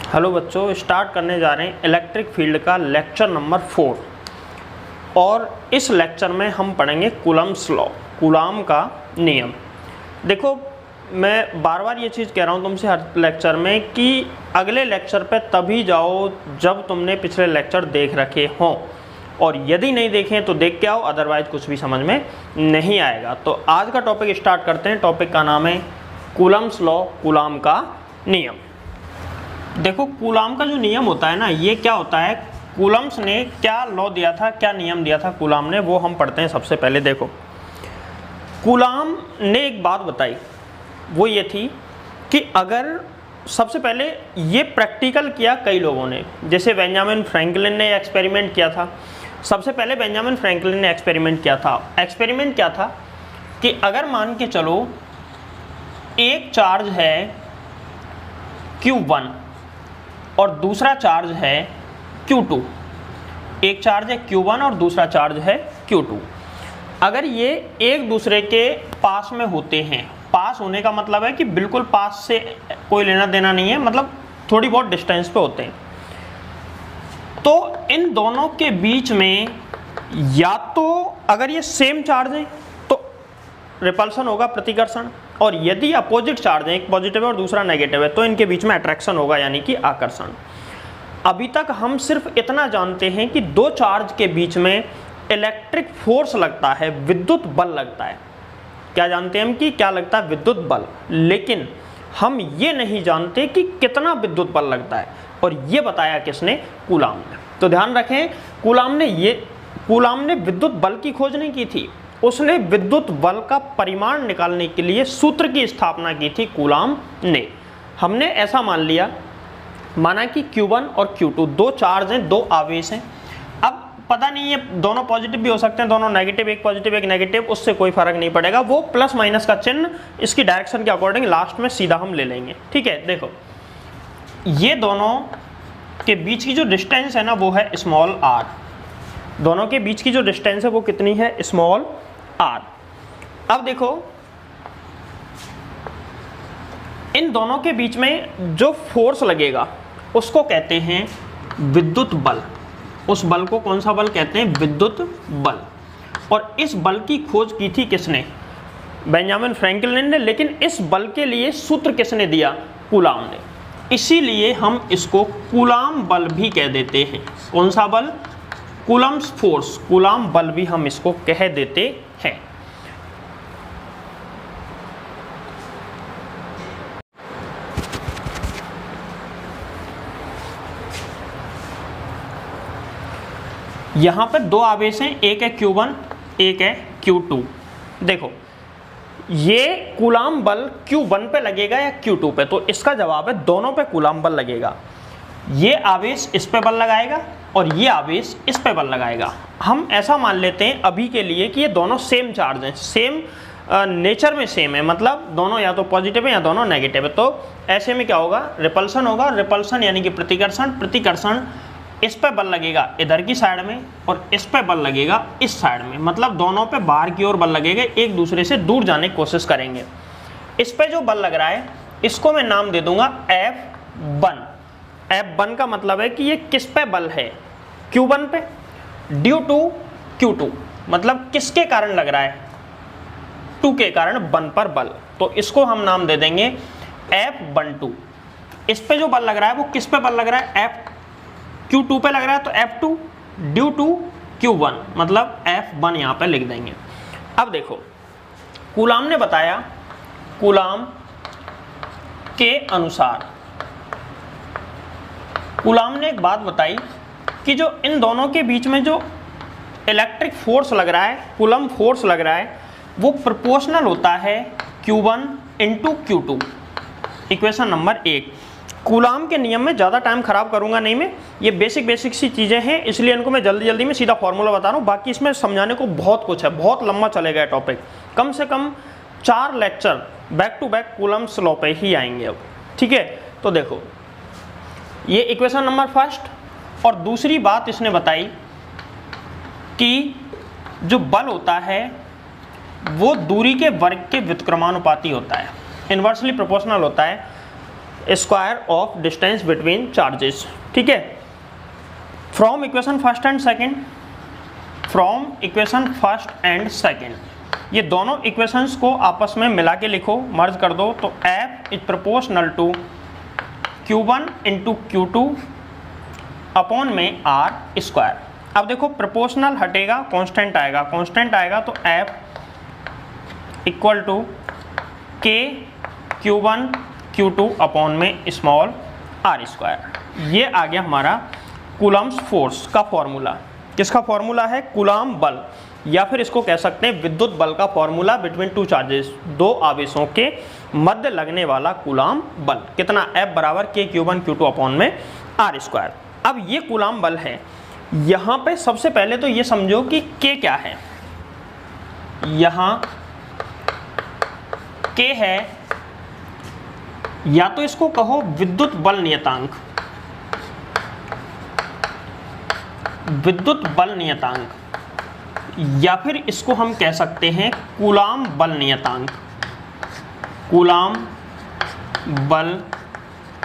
Hello बच्चों, start करने जा रहे हैं इलेक्ट्रिक फील्ड का लेक्चर नंबर 4 और इस लेक्चर में हम पढ़ेंगे कूलम्ब्स लॉ, कूलाम का नियम। देखो, मैं बार बार ये चीज़ कह रहा हूँ तुमसे हर लेक्चर में कि अगले लेक्चर पे तभी जाओ जब तुमने पिछले लेक्चर देख रखे हों, और यदि नहीं देखें तो देख के आओ, अदरवाइज कुछ भी समझ में नहीं आएगा। तो आज का टॉपिक स्टार्ट करते हैं। टॉपिक का नाम है कूलम्ब्स लॉ, कूलाम का नियम। देखो, कूलाम का जो नियम होता है ना, ये क्या होता है, कूलम्ब्स ने क्या लॉ दिया था, क्या नियम दिया था कूलाम ने, वो हम पढ़ते हैं। सबसे पहले देखो, कूलाम ने एक बात बताई, वो ये थी कि अगर सबसे पहले ये प्रैक्टिकल किया कई लोगों ने, जैसे बेंजामिन फ्रैंकलिन ने एक्सपेरिमेंट किया था। सबसे पहले बेंजामिन फ्रैंकलिन ने एक्सपेरिमेंट किया था। एक्सपेरिमेंट क्या था कि अगर मान के चलो एक चार्ज है Q1 और दूसरा चार्ज है Q2, एक चार्ज है Q1 और दूसरा चार्ज है Q2। अगर ये एक दूसरे के पास में होते हैं, पास होने का मतलब है कि बिल्कुल पास से कोई लेना देना नहीं है, मतलब थोड़ी बहुत डिस्टेंस पे होते हैं, तो इन दोनों के बीच में या तो अगर ये सेम चार्ज है तो रिपल्सन होगा, प्रतिकर्षण, और यदि अपोजिट चार्ज है, एक पॉजिटिव है और दूसरा नेगेटिव है, तो इनके बीच में अट्रैक्शन होगा, यानी कि आकर्षण। अभी तक हम सिर्फ इतना जानते हैं कि दो चार्ज के बीच में इलेक्ट्रिक फोर्स लगता है, विद्युत बल लगता है। क्या जानते हैं हम कि क्या लगता है? विद्युत बल। लेकिन हम ये नहीं जानते कि कितना विद्युत बल लगता है, और ये बताया किसने? कूलाम ने। तो ध्यान रखें, कूलाम ने विद्युत बल की खोज नहीं की थी, उसने विद्युत बल का परिमाण निकालने के लिए सूत्र की स्थापना की थी कूलाम ने। हमने ऐसा मान लिया, माना कि Q1 और Q2 दो चार्ज हैं, दो आवेश हैं। अब पता नहीं है, दोनों पॉजिटिव भी हो सकते हैं, दोनों नेगेटिव, एक पॉजिटिव एक नेगेटिव, उससे कोई फर्क नहीं पड़ेगा। वो प्लस माइनस का चिन्ह इसकी डायरेक्शन के अकॉर्डिंग लास्ट में सीधा हम ले लेंगे। ठीक है, देखो, ये दोनों के बीच की जो डिस्टेंस है ना, वो है स्मॉल r। दोनों के बीच की जो डिस्टेंस है वो कितनी है? Small r। अब देखो, इन दोनों के बीच में जो फोर्स लगेगा उसको कहते हैं विद्युत बल। उस बल को कौन सा बल कहते हैं? विद्युत बल। और इस बल की खोज की थी किसने? बेंजामिन फ्रैंकलिन ने। लेकिन इस बल के लिए सूत्र किसने दिया? कूलाम ने। इसीलिए हम इसको कूलाम बल भी कह देते हैं। कौन सा बल? कूलम्ब्स फोर्स, कूलाम बल भी हम इसको कह देते हैं। यहाँ पर दो आवेश हैं, एक है Q1, एक है Q2। देखो, ये कूलाम बल Q1 पे लगेगा या Q2 पे? तो इसका जवाब है दोनों पे कूलाम बल लगेगा। ये आवेश इस पे बल लगाएगा और ये आवेश इस पे बल लगाएगा। हम ऐसा मान लेते हैं अभी के लिए कि ये दोनों सेम चार्ज हैं, सेम नेचर में सेम है, मतलब दोनों या तो पॉजिटिव है या दोनों नेगेटिव है। तो ऐसे में क्या होगा? रिपल्सन होगा। रिपल्सन यानी कि प्रतिकर्षण। प्रतिकर्षण, इस पे बल लगेगा इधर की साइड में और इस पे बल लगेगा इस साइड में, मतलब दोनों पे बाहर की ओर बल लगेगा, एक दूसरे से दूर जाने की कोशिश करेंगे। इस पे जो बल लग रहा है इसको मैं नाम दे दूंगा F1। F1 का मतलब है कि ये किस पे बल है? Q1 पे, ड्यू टू Q2, मतलब किसके कारण लग रहा है? 2 के कारण 1 पर बल। तो इसको हम नाम दे देंगे F12। इस पे जो बल लग रहा है वो किस पे बल लग रहा है? Q2 पे लग रहा है, तो F2 ड्यू टू Q1, मतलब F1 यहाँ पे लिख देंगे। अब देखो, कूलाम ने बताया, कूलाम के अनुसार कूलाम ने एक बात बताई कि जो इन दोनों के बीच में जो इलेक्ट्रिक फोर्स लग रहा है, कूलम फोर्स लग रहा है, वो प्रोपोर्शनल होता है Q1 into Q2। Equation number 1। Coulomb के नियम में ज़्यादा टाइम खराब करूंगा नहीं मैं, ये बेसिक सी चीज़ें हैं, इसलिए इनको मैं जल्दी में सीधा फॉर्मूला बता रहा हूँ। बाकी इसमें समझाने को बहुत कुछ है, बहुत लंबा चलेगा टॉपिक। कम से कम 4 lecture back to back Coulomb's law पे ही आएंगे अब। ठीक है, तो देखो, ये इक्वेशन नंबर 1। और दूसरी बात इसने बताई कि जो बल होता है वो दूरी के वर्ग के व्युत्क्रमानुपाती होता है, इन्वर्सली प्रोपोर्शनल होता है। Square of distance between charges. ठीक है, from equation first and second, from equation first and second, ये दोनों इक्वेशंस को आपस में मिला के लिखो, मर्ज कर दो, तो F is proportional to Q1 into Q2 upon में R स्क्वायर। अब देखो प्रोपोर्शनल हटेगा, कांस्टेंट आएगा, कांस्टेंट आएगा तो F equal to K Q1 Q2 upon में स्मॉल R स्क्वायर। ये आ गया हमारा कूलम्स फोर्स का फॉर्मूला। किसका फॉर्मूला है? कूलाम बल, या फिर इसको कह सकते हैं विद्युत बल का फॉर्मूला बिटवीन टू चार्जेस, दो आवेशों के मध्य लगने वाला कूलाम बल। कितना? F बराबर K Q1 Q2 अपॉन में R स्क्वायर। अब ये कूलाम बल है। यहाँ पे सबसे पहले तो ये समझो कि K क्या है। यहाँ K है, या तो इसको कहो विद्युत बल नियतांक, विद्युत बल नियतांक, या फिर इसको हम कह सकते हैं कूलाम बल नियतांक, कूलाम बल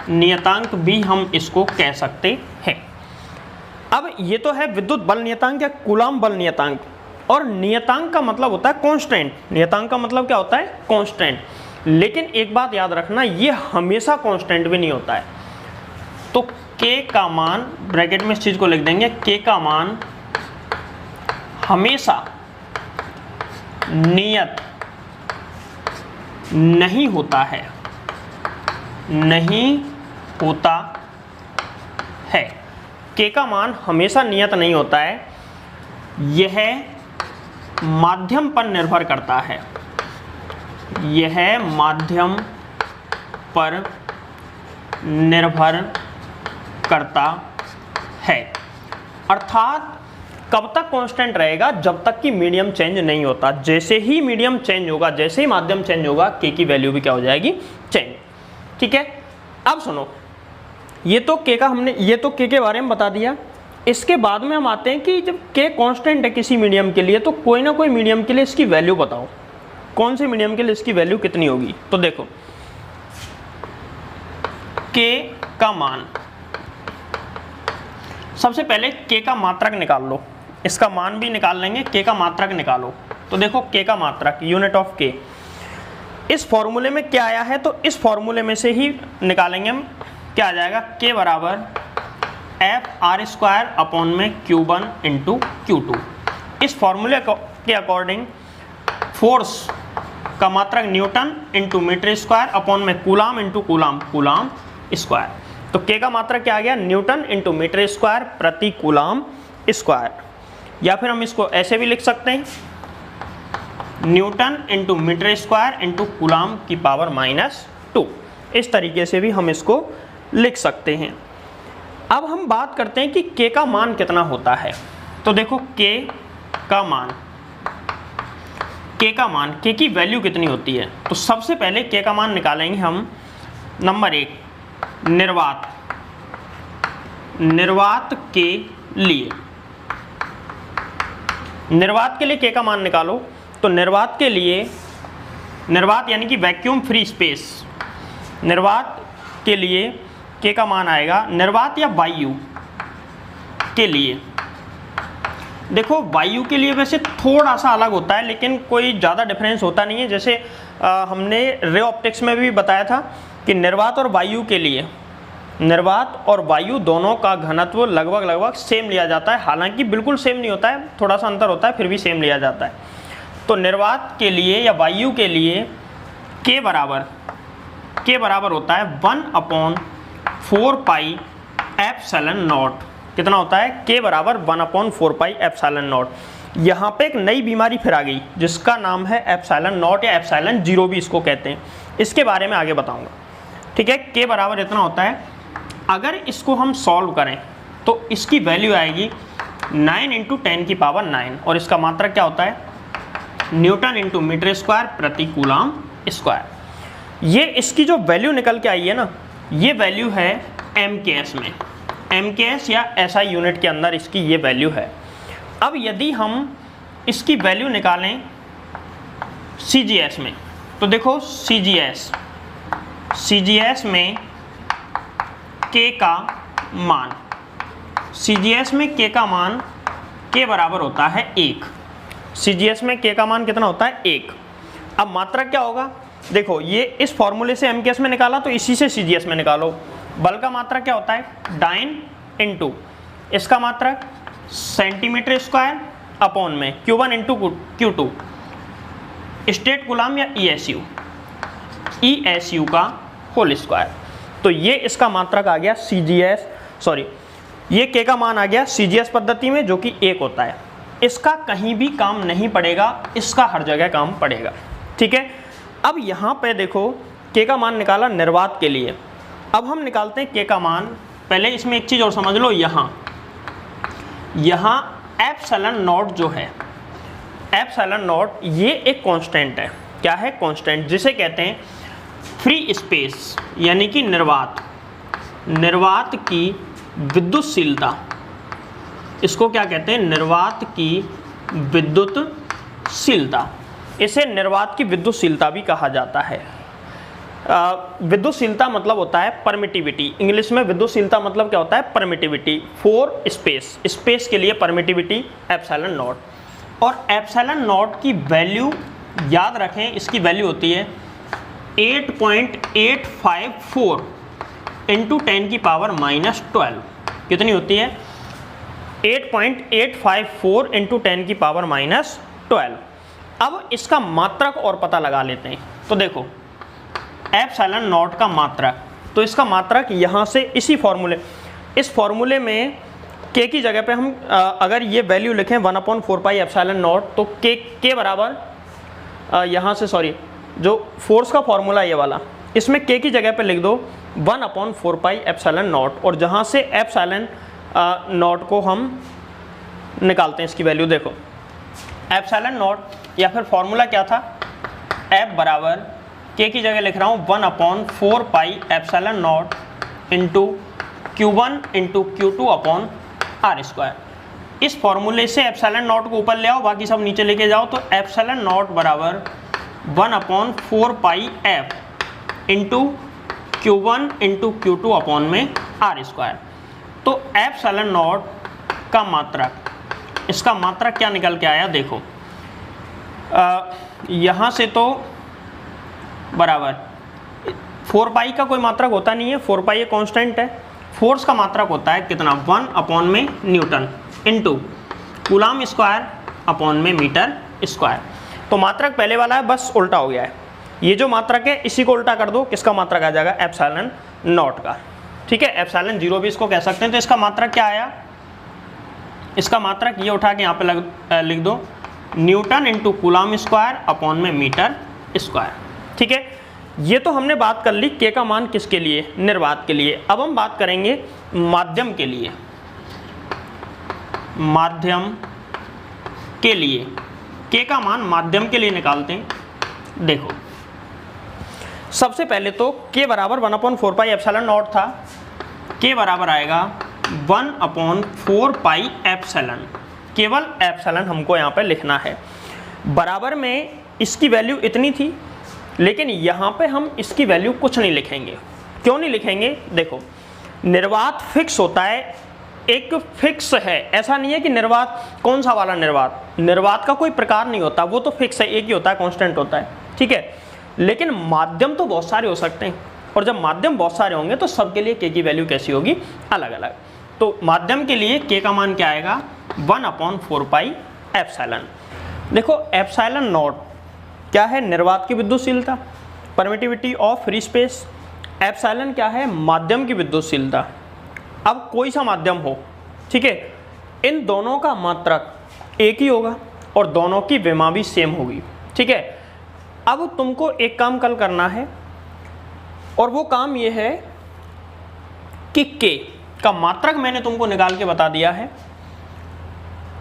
नियतांक भी हम इसको कह सकते हैं। अब ये तो है विद्युत बल नियतांक या कूलाम बल नियतांक, और नियतांक का मतलब होता है कांस्टेंट। नियतांक का मतलब क्या होता है? कांस्टेंट। लेकिन एक बात याद रखना, ये हमेशा कांस्टेंट भी नहीं होता है। तो K का मान, ब्रैकेट में इस चीज को लिख देंगे, K का मान हमेशा नियत नहीं होता है, नहीं होता है। K का मान हमेशा नियत नहीं होता है, यह माध्यम पर निर्भर करता है, यह माध्यम पर निर्भर करता है। अर्थात कब तक कांस्टेंट रहेगा? जब तक कि मीडियम चेंज नहीं होता। जैसे ही मीडियम चेंज होगा, जैसे ही माध्यम चेंज होगा, K की वैल्यू भी क्या हो जाएगी? चेंज। ठीक है, अब सुनो, ये तो K का हमने, ये तो K के बारे में बता दिया। इसके बाद में हम आते हैं कि जब K कांस्टेंट है किसी मीडियम के लिए, तो कोई ना कोई मीडियम के लिए इसकी वैल्यू बताओ, कौन से मीडियम के लिए इसकी वैल्यू कितनी होगी। तो देखो K का मान, सबसे पहले K का मात्रक निकाल लो, इसका मान भी निकाल लेंगे, K का मात्रक निकालो। तो देखो K का मात्रक, यूनिट ऑफ K, इस फॉर्मूले में क्या आया है, तो इस फॉर्मूले में से ही निकालेंगे हम। क्या आ जाएगा? K बराबर F R स्क्वायर अपॉन में Q1 इंटू Q2। इस फॉर्मूले के अकॉर्डिंग फोर्स का मात्रक newton into metre square upon में coulomb into coulomb, coulomb square. तो K का मात्रक क्या आ गया? न्यूटन इंटू मीटर स्क्वायर प्रति कूलाम स्क्वायर। या फिर हम इसको ऐसे भी लिख सकते हैं, newton into metre square into coulomb की पावर -2। इस तरीके से भी हम इसको लिख सकते हैं। अब हम बात करते हैं कि K का मान कितना होता है। तो देखो K का मान, K का मान, K की वैल्यू कितनी होती है। तो सबसे पहले K का मान निकालेंगे हम। नंबर 1, निर्वात, निर्वात के लिए, निर्वात के लिए K का मान निकालो। तो निर्वात के लिए, निर्वात यानी कि वैक्यूम फ्री स्पेस, निर्वात के लिए K का मान आएगा, निर्वात या वायु के लिए। देखो वायु के लिए वैसे थोड़ा सा अलग होता है, लेकिन कोई ज़्यादा डिफरेंस होता नहीं है। जैसे हमने रे ऑप्टिक्स में भी बताया था कि निर्वात और वायु के लिए, निर्वात और वायु दोनों का घनत्व लगभग सेम लिया जाता है। हालांकि बिल्कुल सेम नहीं होता है, थोड़ा सा अंतर होता है, फिर भी सेम लिया जाता है। तो निर्वात के लिए या वायु के लिए K बराबर होता है 1/4 पाई एप्सिलॉन नॉट। कितना होता है? K बराबर 1/4 पाई एप्सिलॉन नॉट। यहाँ पे एक नई बीमारी फिर आ गई जिसका नाम है एप्सिलॉन नॉट या एप्सिलॉन 0 भी इसको कहते हैं। इसके बारे में आगे बताऊंगा। ठीक है, K बराबर इतना होता है। अगर इसको हम सॉल्व करें तो इसकी वैल्यू आएगी 9 × 10 की पावर 9, और इसका मात्रक क्या होता है? न्यूटन इंटू मीटर स्क्वायर प्रति कूलाम स्क्वायर। ये इसकी जो वैल्यू निकल के आई है ना, ये वैल्यू है MKS में, MKS या SI यूनिट के अंदर इसकी ये वैल्यू है। अब यदि हम इसकी वैल्यू निकालें CGS में, तो देखो CGS में के का मान, CGS में के का मान के बराबर होता है 1। CGS में के का मान कितना होता है 1। अब मात्रक क्या होगा, देखो ये इस फॉर्मूले से MKS में निकाला तो इसी से CGS में निकालो। बल का मात्रक क्या होता है डाइन इंटू इसका मात्रक सेंटीमीटर स्क्वायर अपॉन में Q1 into Q2 state coulomb या ESU का होल स्क्वायर। तो ये इसका मात्रक आ गया ये के का मान आ गया CGS पद्धति में, जो कि 1 होता है। इसका कहीं भी काम नहीं पड़ेगा, इसका हर जगह काम पड़ेगा। ठीक है, अब यहाँ पे देखो के का मान निकाला निर्वात के लिए। अब हम निकालते हैं के का मान। पहले इसमें एक चीज़ और समझ लो, यहाँ एप्सिलॉन नॉट जो है, एप्सिलॉन नॉट ये एक कांस्टेंट है। क्या है कांस्टेंट, जिसे कहते हैं फ्री स्पेस यानी कि निर्वात की विद्युतशीलता। इसको क्या कहते हैं, निर्वात की विद्युतशीलता। इसे निर्वात की विद्युतशीलता भी कहा जाता है। विद्युतशीलता मतलब होता है परमिटिविटी। इंग्लिश में विद्युतशीलता मतलब क्या होता है, परमिटिविटी। फॉर स्पेस के लिए परमिटिविटी एप्सिलॉन नॉट। और एप्सिलॉन नॉट की वैल्यू याद रखें, इसकी वैल्यू होती है 8.854 इंटू 10 की पावर -12। कितनी होती है 8.854 इंटू 10 की पावर -12। अब इसका मात्रक और पता लगा लेते हैं। तो देखो एप्सिलॉन नॉट का मात्रक, तो इसका मात्रक यहाँ से इस फॉर्मूले में के की जगह पे हम अगर ये वैल्यू लिखें 1/4 पाई एप्सिलॉन नॉट, तो के बराबर यहाँ से जो फोर्स का फॉर्मूला ये वाला, इसमें के की जगह पे लिख दो 1/4 पाई एप्सिलॉन नॉट। और जहाँ से एप्सिलॉन नॉट को हम निकालते हैं इसकी वैल्यू। देखो एप्सिलॉन नॉट या फिर फॉर्मूला क्या था, एफ बराबर के की जगह लिख रहा हूँ 1/4 pi epsilon not into Q1 into Q2 upon R²। इस फॉर्मूले से एप्सिलॉन नॉट को ऊपर ले आओ, बाकी सब नीचे लेके जाओ। तो एप्सिलॉन नॉट बराबर 1/4 pi F into Q1 into Q2 upon में R²। तो एप्सिलॉन नॉट का मात्रक, इसका मात्रक क्या निकल के आया, देखो यहाँ से तो बराबर 4 पाई का कोई मात्रक होता नहीं है, 4 पाई ये कांस्टेंट है। फोर्स का मात्रक होता है कितना 1 अपॉन में Newton into coulomb square upon में मीटर स्क्वायर। तो मात्रक पहले वाला है, बस उल्टा हो गया है। ये जो मात्रक है इसी को उल्टा कर दो, किसका मात्रक आ जाएगा एप्सिलॉन नॉट का। ठीक है, एप्सिलॉन 0 भी इसको कह सकते हैं। तो इसका मात्रक क्या आया, इसका मात्रक ये उठा के यहाँ पे लिख दो Newton into coulomb square upon में मीटर स्क्वायर। ठीक है, ये तो हमने बात कर ली के का मान किसके लिए, निर्वात के लिए। अब हम बात करेंगे माध्यम के लिए। माध्यम के लिए के का मान माध्यम के लिए निकालते हैं। देखो सबसे पहले तो के बराबर 1/4 पाई एप्सिलॉन नॉट था, के बराबर आएगा 1/4 पाई एप्सिलॉन। केवल एप्सिलॉन हमको यहाँ पे लिखना है। बराबर में इसकी वैल्यू इतनी थी, लेकिन यहाँ पे हम इसकी वैल्यू कुछ नहीं लिखेंगे। क्यों नहीं लिखेंगे, देखो निर्वात फिक्स होता है, एक फिक्स है। ऐसा नहीं है कि निर्वात कौन सा वाला निर्वात का कोई प्रकार नहीं होता, वो तो फिक्स है, एक ही होता है, कांस्टेंट होता है। ठीक है, लेकिन माध्यम तो बहुत सारे हो सकते हैं, और जब माध्यम बहुत सारे होंगे तो सबके लिए के की वैल्यू कैसी होगी, अलग अलग। तो माध्यम के लिए के का मान क्या आएगा 1/4 पाई एप्सिलॉन। देखो एप्सिलॉन नॉट क्या है, निर्वात की विद्युतशीलता, permittivity of free space. Epsilon क्या है, माध्यम की विद्युतशीलता। अब कोई सा माध्यम हो, ठीक है, इन दोनों का मात्रक एक ही होगा और दोनों की विमा भी सेम होगी। ठीक है, अब तुमको एक काम कल करना है, और वो काम ये है कि के का मात्रक मैंने तुमको निकाल के बता दिया है,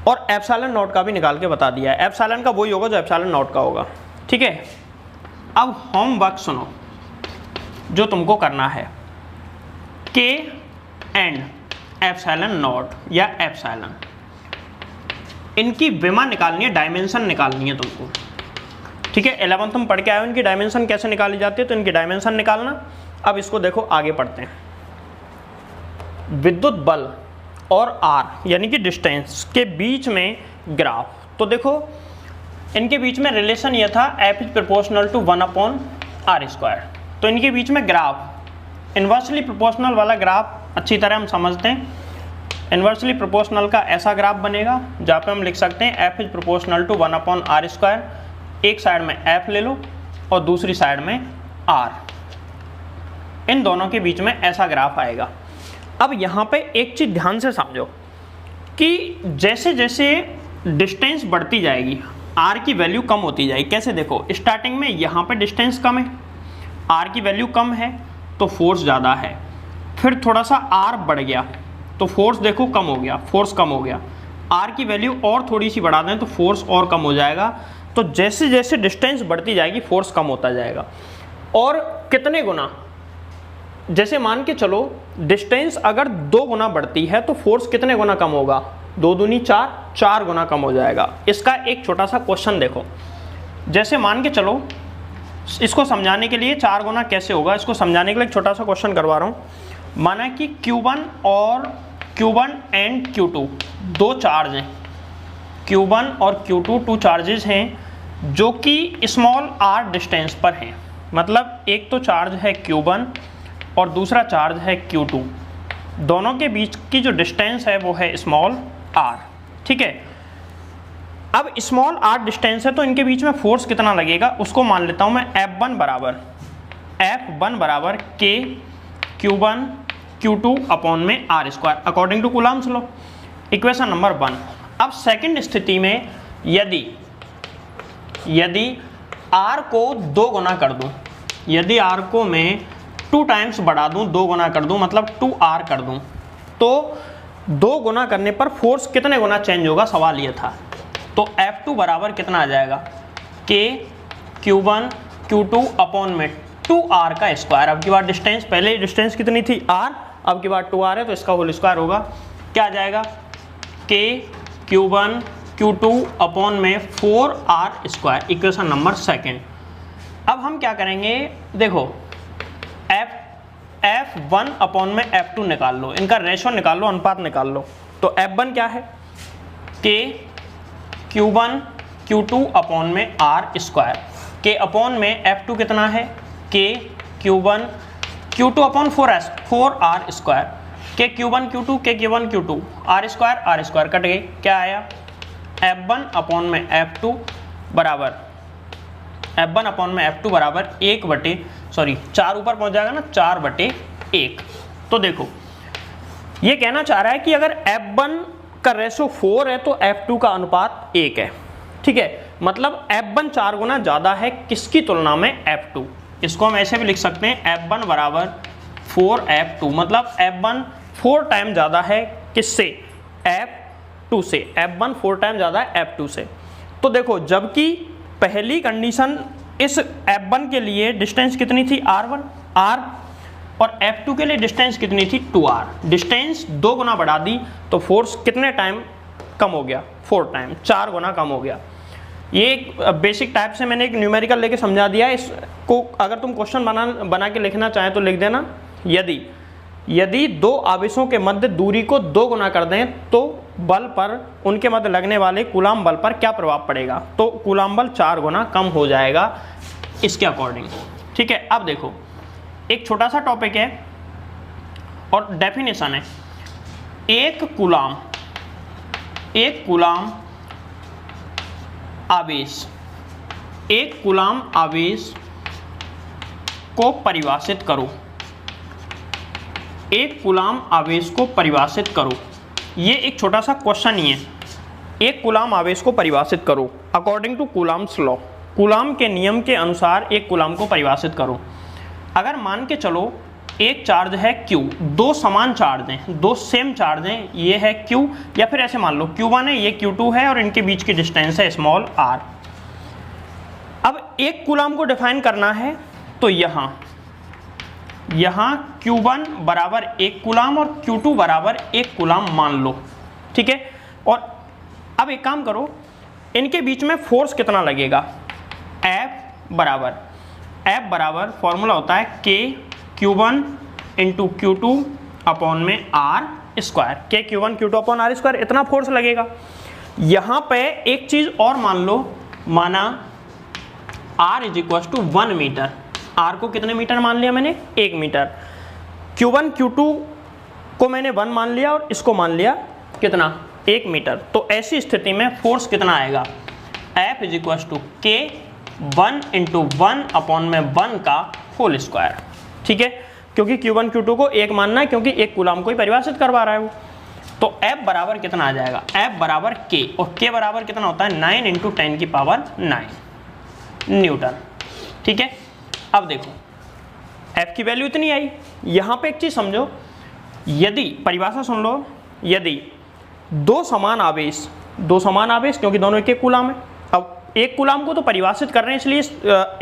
और एप्सिलॉन नॉट का भी निकाल के बता दिया है। एप्सिलॉन का वही होगा जो एप्सिलॉन नॉट का होगा। ठीक है, अब होमवर्क सुनो जो तुमको करना है, के एंड एप्सिलॉन नॉट या एप्सिलॉन, इनकी विमा निकालनी है, डायमेंशन निकालनी है तुमको। ठीक है, 11th में पढ़ के आए हो इनकी डायमेंशन कैसे निकाली जाती है, तो इनकी डायमेंशन निकालना। अब इसको देखो आगे पढ़ते हैं। विद्युत बल और आर यानी कि डिस्टेंस के बीच में ग्राफ। तो देखो इनके बीच में रिलेशन ये था F is proportional to 1/r²। तो इनके बीच में ग्राफ इन्वर्सली प्रोपोर्शनल वाला ग्राफ अच्छी तरह हम समझते हैं। इन्वर्सली प्रोपोर्शनल का ऐसा ग्राफ बनेगा जहाँ पे हम लिख सकते हैं F is proportional to 1/r²। एक साइड में F ले लो और दूसरी साइड में R। इन दोनों के बीच में ऐसा ग्राफ आएगा। अब यहाँ पे एक चीज़ ध्यान से समझो कि जैसे जैसे डिस्टेंस बढ़ती जाएगी R की वैल्यू कम होती जाएगी। कैसे देखो, स्टार्टिंग में यहाँ पे डिस्टेंस कम है, R की वैल्यू कम है तो फोर्स ज़्यादा है। फिर थोड़ा सा R बढ़ गया तो फोर्स देखो कम हो गया, फोर्स कम हो गया। R की वैल्यू और थोड़ी सी बढ़ा दें तो फोर्स और कम हो जाएगा। तो जैसे जैसे डिस्टेंस बढ़ती जाएगी फोर्स कम होता जाएगा। और कितने गुना, जैसे मान के चलो डिस्टेंस अगर 2 गुना बढ़ती है तो फोर्स कितने गुना कम होगा, 2 दूनी 4, 4 गुना कम हो जाएगा। इसका एक छोटा सा क्वेश्चन देखो, जैसे मान के चलो, इसको समझाने के लिए 4 गुना कैसे होगा इसको समझाने के लिए एक छोटा सा क्वेश्चन करवा रहा हूँ। माना कि Q1 एंड Q2 दो चार्ज हैं, Q1 और Q2 2 चार्जेस हैं जो कि स्मॉल r डिस्टेंस पर हैं। मतलब एक तो चार्ज है Q1 और दूसरा चार्ज है Q2। दोनों के बीच की जो डिस्टेंस है वो है स्मॉल r। ठीक है, अब स्मॉल r डिस्टेंस है तो इनके बीच में फोर्स कितना लगेगा उसको मान लेता हूं मैं F1 बराबर K Q1 Q2 अपॉन में r² according to Coulomb's law. Equation number 1। अब सेकंड स्थिति में यदि r को 2 गुना कर दूं, यदि r को मैं 2 टाइम्स बढ़ा दूं, 2 गुना कर दूं मतलब 2r कर दूं, तो 2 गुना करने पर फोर्स कितने गुना चेंज होगा, सवाल ये था। तो F2 बराबर कितना आ जाएगा, K Q1 Q2 अपॉन में 2r का स्क्वायर। अब की बार डिस्टेंस, पहले डिस्टेंस कितनी थी r, अब की बार 2r है तो इसका होल स्क्वायर होगा। क्या आ जाएगा, K Q1 Q2 अपॉन में 4r²। Equation number 2। अब हम क्या करेंगे, देखो F1 अपॉन में F2 निकाल लो, इनका रेशो निकाल लो, अनुपात निकाल लो। तो F1 क्या है, K Q1 Q2 अपॉन में r²। K अपॉन में F2 कितना है, K Q1 Q2 upon 4r²। K Q1 Q2 K Q1 Q2 r² cut गए। क्या आया, F1 अपॉन में F2 बराबर 4 ऊपर पहुंच जाएगा ना, 4/1। तो देखो ये कहना चाह रहा है कि अगर F1 का रेशो 4 है तो F2 का अनुपात 1 है। ठीक है, मतलब F1 4 गुना ज़्यादा है किसकी तुलना में, F2। इसको हम ऐसे भी लिख सकते हैं F1 बराबर 4F2, मतलब F1 4 टाइम ज़्यादा है किससे, F2 से। F1 4 टाइम ज़्यादा है F2 से। तो देखो जबकि पहली कंडीशन इस F1 के लिए डिस्टेंस कितनी थी, r, और F2 के लिए डिस्टेंस कितनी थी, 2r। डिस्टेंस 2 गुना बढ़ा दी तो फोर्स कितने टाइम कम हो गया, 4 टाइम, 4 गुना कम हो गया। ये एक बेसिक टाइप से मैंने एक न्यूमेरिकल लेके समझा दिया। इसको अगर तुम क्वेश्चन बना के लिखना चाहें तो लिख देना, यदि 2 आवेशों के मध्य दूरी को 2 गुना कर दें तो बल पर, उनके मध्य लगने वाले कूलम्ब बल पर क्या प्रभाव पड़ेगा, तो कूलम्ब बल 4 गुना कम हो जाएगा इसके अकॉर्डिंग। ठीक है, अब देखो एक छोटा सा टॉपिक है और डेफिनेशन है। एक कूलम्ब आवेश को परिभाषित करो। एक कूलम्ब आवेश को परिभाषित करो, ये एक छोटा सा क्वेश्चन ही है। एक कूलम्ब आवेश को परिभाषित करो according to Coulomb's law. Coulomb के नियम के अनुसार एक कूलम्ब को परिभाषित करो। अगर मान के चलो एक चार्ज है Q, 2 समान चार्ज हैं, 2 सेम चार्ज हैं, ये है Q, या फिर ऐसे मान लो Q1 है, ये Q2 है और इनके बीच की डिस्टेंस है स्मॉल r। अब एक कूलम्ब को डिफाइन करना है तो यहाँ Q1 बराबर 1 कूलम्ब और Q2 बराबर 1 कूलम्ब मान लो। ठीक है, और अब एक काम करो, इनके बीच में फोर्स कितना लगेगा, F बराबर फॉर्मूला होता है K Q1 into Q2 upon में आर स्क्वायर, के Q1 Q2 upon R square, इतना फोर्स लगेगा। यहाँ पे एक चीज़ और मान लो, माना R is equal to 1 metre, R को कितने मीटर मान लिया मैंने, 1 मीटर, Q1 Q2 को मैंने 1 मान लिया और इसको मान लिया कितना, 1 मीटर। तो ऐसी स्थिति में फोर्स कितना आएगा, F इज इक्वल टू के 1 इंटू 1 अपॉन में 1 का होल स्क्वायर, ठीक है, क्योंकि Q1 Q2 को 1 मानना है, क्योंकि 1 कूलाम को ही परिभाषित करवा रहा है वो। तो F बराबर कितना आ जाएगा, F बराबर K, और K बराबर कितना होता है, 9 इंटू 10 की पावर 9 न्यूटन, ठीक है। अब देखो F की वैल्यू इतनी आई। यहाँ पे एक चीज़ समझो, यदि परिभाषा सुन लो, यदि दो समान आवेश क्योंकि दोनों एक कूलाम है, अब एक कूलाम को तो परिभाषित कर रहे हैं इसलिए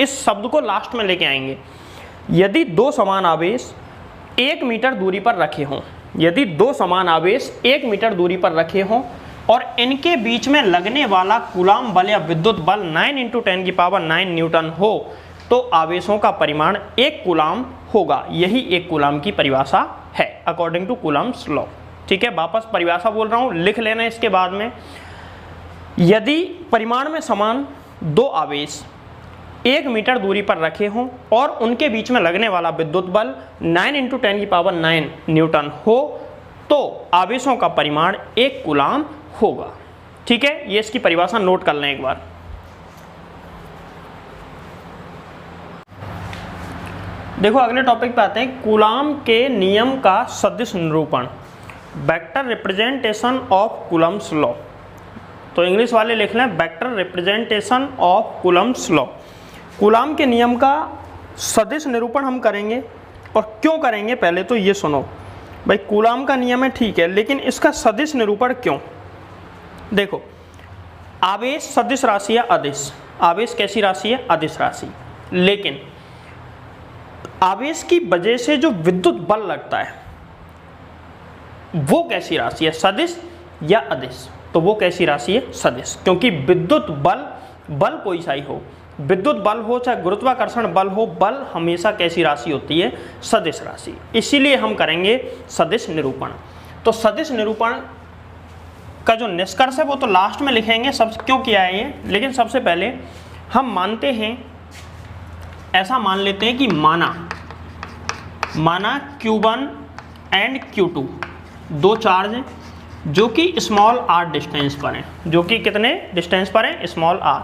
इस शब्द को लास्ट में लेके आएंगे। यदि दो समान आवेश 1 मीटर दूरी पर रखे हों, यदि दो समान आवेश 1 मीटर दूरी पर रखे हों और इनके बीच में लगने वाला कूलाम बल या विद्युत बल 9 इंटू 10 की पावर 9 न्यूटन हो, तो आवेशों का परिमाण 1 कूलाम होगा। यही 1 कूलाम की परिभाषा है अकॉर्डिंग टू कूलाम्स लॉ, ठीक है। वापस परिभाषा बोल रहा हूँ, लिख लेना इसके बाद में। यदि परिमाण में समान दो आवेश 1 मीटर दूरी पर रखे हों और उनके बीच में लगने वाला विद्युत बल 9 इंटू 10 की पावर 9 न्यूटन हो, तो आवेशों का परिमाण 1 कूलाम होगा, ठीक है। ये इसकी परिभाषा नोट कर लें एक बार। देखो अगले टॉपिक पे आते हैं, कूलाम के नियम का सदिश निरूपण, vector representation of Coulomb's law. तो इंग्लिश वाले लिख लें, vector representation of Coulomb's law. Coulomb के नियम का सदिश निरूपण हम करेंगे, और क्यों करेंगे पहले तो ये सुनो भाई। कूलाम का नियम है ठीक है, लेकिन इसका सदिश निरूपण क्यों। देखो आवेश सदिश राशि है, अदिश आवेश कैसी राशि है, अदिश राशि, लेकिन आवेश की वजह से जो विद्युत बल लगता है वो कैसी राशि है, सदिश या अदिश। तो वो कैसी राशि है, सदिश, क्योंकि विद्युत बल कोई सा ही हो, विद्युत बल हो चाहे गुरुत्वाकर्षण बल हो, बल हमेशा कैसी राशि होती है, सदिश राशि। इसीलिए हम करेंगे सदिश निरूपण। तो सदिश निरूपण का जो निष्कर्ष है वो तो लास्ट में लिखेंगे, सब क्यों किया है ये। लेकिन सबसे पहले हम मानते हैं, ऐसा मान लेते हैं कि माना Q1 एंड Q2 दो चार्ज हैं जो कि स्मॉल r डिस्टेंस पर हैं, जो कि कितने डिस्टेंस पर हैं, स्मॉल r।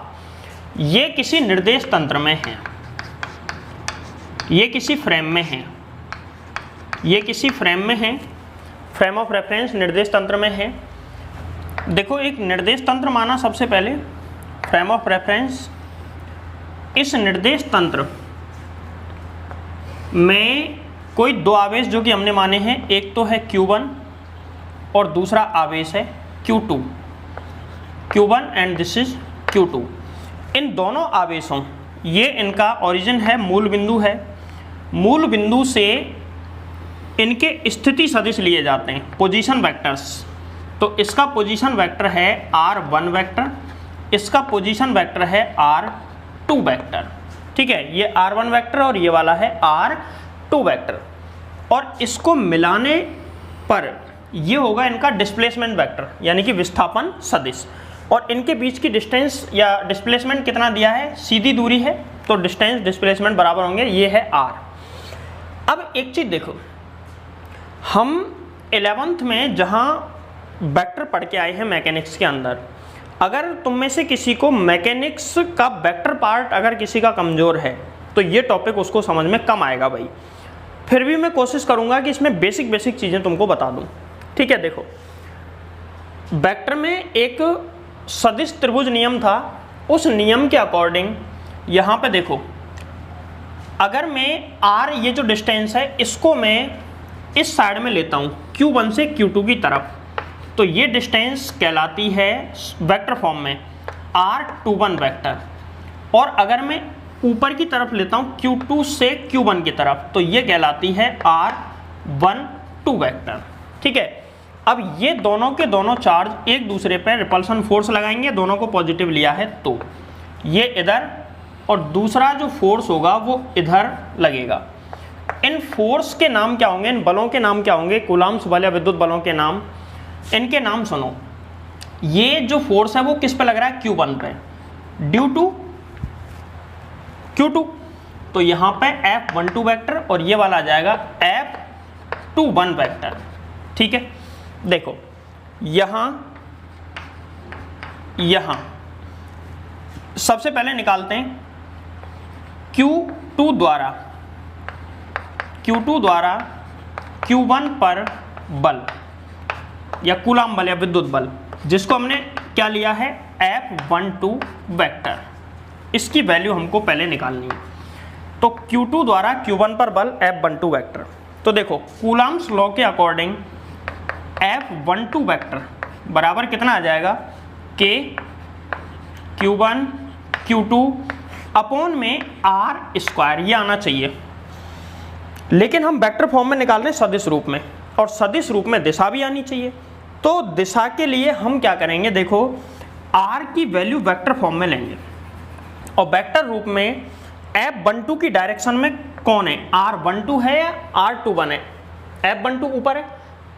ये किसी निर्देश तंत्र में हैं, ये किसी फ्रेम में हैं, ये किसी फ्रेम में हैं, फ्रेम ऑफ रेफरेंस निर्देश तंत्र में है। देखो एक निर्देश तंत्र माना सबसे पहले, फ्रेम ऑफ रेफरेंस। इस निर्देश तंत्र में कोई दो आवेश जो कि हमने माने हैं, एक तो है Q1 और दूसरा आवेश है Q2, Q1 and this is Q2। इन दोनों आवेशों, ये इनका ओरिजिन है, मूल बिंदु है, मूल बिंदु से इनके स्थिति सदिश लिए जाते हैं, पोजीशन वेक्टर्स। तो इसका पोजीशन वेक्टर है R1 वेक्टर, इसका पोजीशन वेक्टर है R2 वेक्टर, ठीक है। ये R1 वेक्टर और ये वाला है R2 वेक्टर, और इसको मिलाने पर ये होगा इनका डिस्प्लेसमेंट वेक्टर, यानी कि विस्थापन सदिश। और इनके बीच की डिस्टेंस या डिस्प्लेसमेंट कितना दिया है, सीधी दूरी है, तो डिस्टेंस डिस्प्लेसमेंट बराबर होंगे, ये है R। अब एक चीज़ देखो, हम 11th में जहाँ वेक्टर पढ़ के आए हैं मैकेनिक्स के अंदर, अगर तुम में से किसी को मैकेनिक्स का वेक्टर पार्ट अगर किसी का कमज़ोर है तो ये टॉपिक उसको समझ में कम आएगा भाई। फिर भी मैं कोशिश करूँगा कि इसमें बेसिक चीज़ें तुमको बता दूँ, ठीक है। देखो वेक्टर में एक सदिश त्रिभुज नियम था, उस नियम के अकॉर्डिंग यहाँ पे देखो, अगर मैं R ये जो डिस्टेंस है इसको मैं इस साइड में लेता हूँ Q1 से Q2 की तरफ, तो ये डिस्टेंस कहलाती है वेक्टर फॉर्म में R21 वेक्टर। और अगर मैं ऊपर की तरफ लेता हूँ Q2 से Q1 की तरफ, तो ये कहलाती है R12 वेक्टर, ठीक है। अब ये दोनों के दोनों चार्ज एक दूसरे पर रिपल्सन फोर्स लगाएंगे, दोनों को पॉजिटिव लिया है तो ये इधर, और दूसरा जो फोर्स होगा वो इधर लगेगा। इन फोर्स के नाम क्या होंगे, इन बलों के नाम क्या होंगे, कूलम्ब्स बल या विद्युत बलों के नाम, इनके नाम सुनो। ये जो फोर्स है वो किस पे लग रहा है, Q1 पे, ड्यू टू Q2। तो यहां पे F12 वेक्टर और ये वाला आ जाएगा F21 वेक्टर। ठीक है, देखो यहां सबसे पहले निकालते हैं Q2 द्वारा Q1 पर बल या कूलम्ब बल या विद्युत बल, जिसको हमने क्या लिया है, F12 वेक्टर। इसकी वैल्यू हमको पहले निकालनी है। तो Q2 द्वारा Q1 पर बल F12 वेक्टर। तो देखो कूलम्ब्स लॉ के अकॉर्डिंग F12 वेक्टर बराबर कितना आ जाएगा, K Q1 Q2 अपॉन में R स्क्वायर, ये आना चाहिए। लेकिन हम वेक्टर फॉर्म में निकाल रहे हैं सदिश रूप में, और सदिश रूप में दिशा भी आनी चाहिए। तो दिशा के लिए हम क्या करेंगे, देखो R की वैल्यू वेक्टर फॉर्म में लेंगे और वेक्टर रूप में F12 की डायरेक्शन में कौन है, R12 है या R21 है, F12 ऊपर है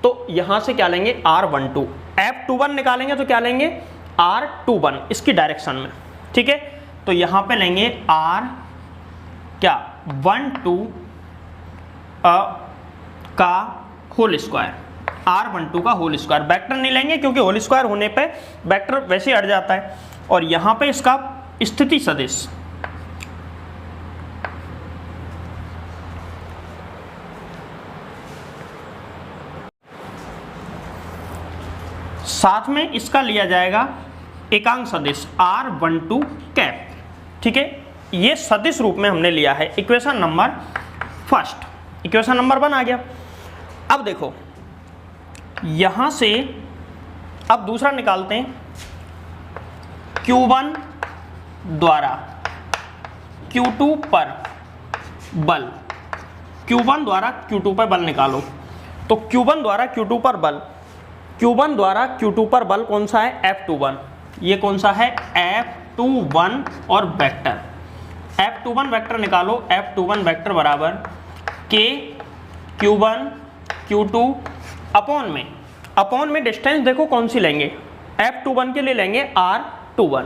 तो यहां से क्या लेंगे, R12। F21 निकालेंगे तो क्या लेंगे, R21 इसकी डायरेक्शन में। ठीक है, तो यहां पे लेंगे R क्या 12 का होल स्क्वायर, R12 का होल स्क्वायर। वेक्टर नहीं लेंगे क्योंकि होल स्क्वायर होने पे वेक्टर वैसे अट जाता है। और यहां पे इसका स्थिति सदिश, साथ में इसका लिया जाएगा एकांक सदिश R12 कैप। ठीक है, ये सदिश रूप में हमने लिया है। Equation number first, equation number 1 आ गया। अब देखो यहां से अब दूसरा निकालते हैं, Q1 द्वारा Q2 पर बल, Q1 द्वारा Q2 पर बल निकालो। तो Q1 द्वारा Q2 पर बल, Q1 द्वारा Q2 पर बल कौन सा है, F21। ये कौन सा है, F21 और वेक्टर, F21 वेक्टर निकालो। F21 वेक्टर बराबर K Q1 Q2 अपॉन में डिस्टेंस देखो कौन सी लेंगे, F21 के लिए लेंगे R21।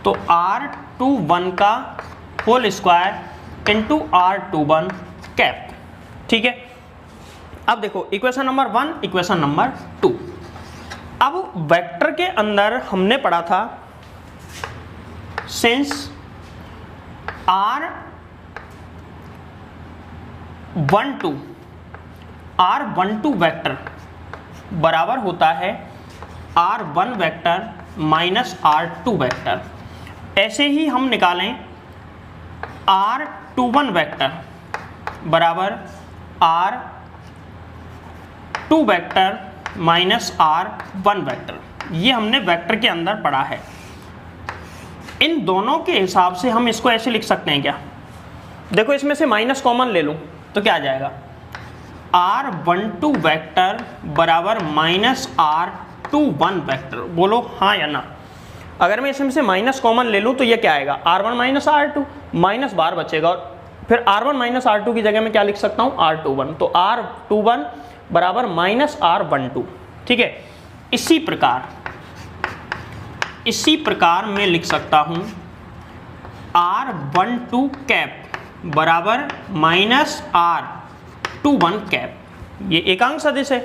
तो R21 का whole square into R21 cap. ठीक है, अब देखो इक्वेशन नंबर 1, इक्वेशन नंबर 2। अब वेक्टर के अंदर हमने पढ़ा था, सिंस R12 वेक्टर बराबर होता है R1 vector minus R2 vector. ऐसे ही हम निकालें R21 वेक्टर बराबर R2 vector minus R1 vector. ये हमने वेक्टर के अंदर पढ़ा है। इन दोनों के हिसाब से हम इसको ऐसे लिख सकते हैं क्या, देखो इसमें से माइनस कॉमन ले लूं तो क्या आ जाएगा, R12 वेक्टर बराबर माइनस R21 वेक्टर। बोलो हाँ या ना। अगर मैं इसमें से माइनस कॉमन ले लूं तो ये क्या आएगा, R1 माइनस R2, माइनस बार बचेगा और फिर R1 माइनस R2 की जगह में क्या लिख सकता हूं, R21। तो R21 बराबर माइनस R12। ठीक है, इसी प्रकार मैं लिख सकता हूं R12 कैप बराबर माइनस R21 कैप। ये एकांक सदिश है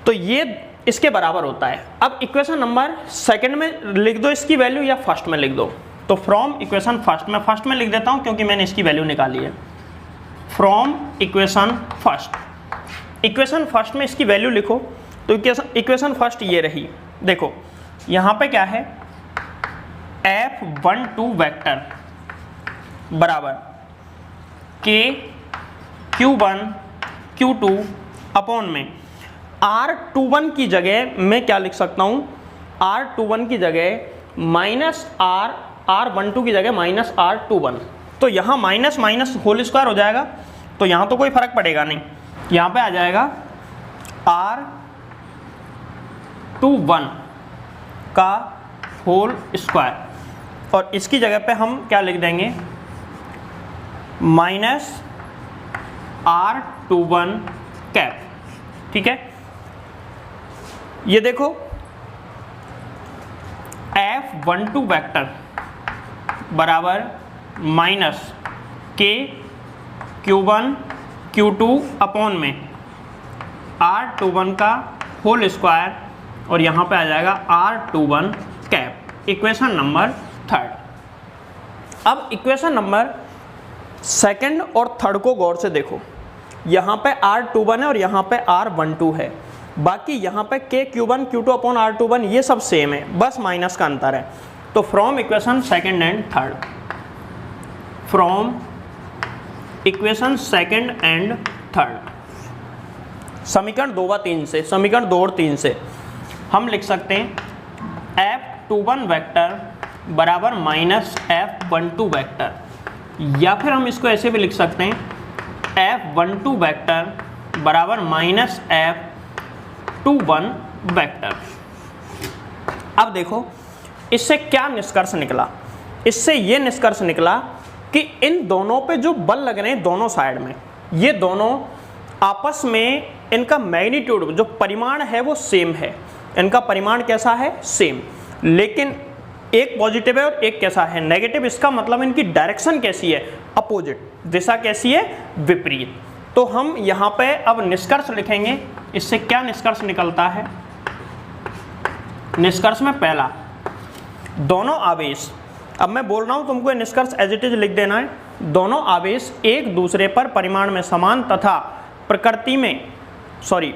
तो ये इसके बराबर होता है। अब इक्वेशन नंबर 2 में लिख दो इसकी वैल्यू या फर्स्ट में लिख दो। तो फ्रॉम इक्वेशन फर्स्ट, मैं फर्स्ट में लिख देता हूं क्योंकि मैंने इसकी वैल्यू निकाली है। फ्रॉम इक्वेशन फर्स्ट में इसकी वैल्यू लिखो। तो इक्वेशन फर्स्ट ये रही। देखो यहां पे क्या है, F12 वेक्टर बराबर K Q1 Q2 अपॉन में R21 की जगह मैं क्या लिख सकता हूं, R21 की जगह माइनस R12 की जगह माइनस R21। तो यहां माइनस माइनस होल स्क्वायर हो जाएगा तो यहां तो कोई फर्क पड़ेगा नहीं, यहां पे आ जाएगा R21 का होल स्क्वायर और इसकी जगह पे हम क्या लिख देंगे, माइनस R21 कैप। ठीक है, ये देखो F12 वेक्टर बराबर minus K Q1 Q2 upon में R21 का होल स्क्वायर और यहाँ पे आ जाएगा R21 कैप। Equation number 3। अब इक्वेशन नंबर 2 और 3 को गौर से देखो। यहाँ पे R21 है और यहाँ पे R12 है, बाकी यहाँ पे K Q1 Q2 upon R21 ये सब सेम है, बस माइनस का अंतर है। तो from equation 2 and 3, from equation 2 and 3, समीकरण 2 व 3 से, समीकरण 2 और 3 से हम लिख सकते हैं F21 वेक्टर बराबर माइनस F12 वेक्टर, या फिर हम इसको ऐसे भी लिख सकते हैं F12 वेक्टर बराबर माइनस F21 वेक्टर। अब देखो इससे क्या निष्कर्ष निकला। इससे ये निष्कर्ष निकला कि इन दोनों पे जो बल लग रहे हैं दोनों साइड में, ये दोनों आपस में इनका मैग्नीट्यूड जो परिमाण है वो सेम है। इनका परिमाण कैसा है? सेम। लेकिन एक पॉजिटिव है और एक कैसा है? नेगेटिव। इसका मतलब इनकी डायरेक्शन कैसी है? अपोजिट। दिशा कैसी है? विपरीत। तो हम यहाँ पे अब निष्कर्ष लिखेंगे। इससे क्या निष्कर्ष निकलता है? निष्कर्ष में पहला, दोनों आवेश, अब मैं बोल रहा हूं तुमको ये निष्कर्ष एज इट इज लिख देना है। दोनों आवेश एक दूसरे पर परिमाण में समान तथा प्रकृति में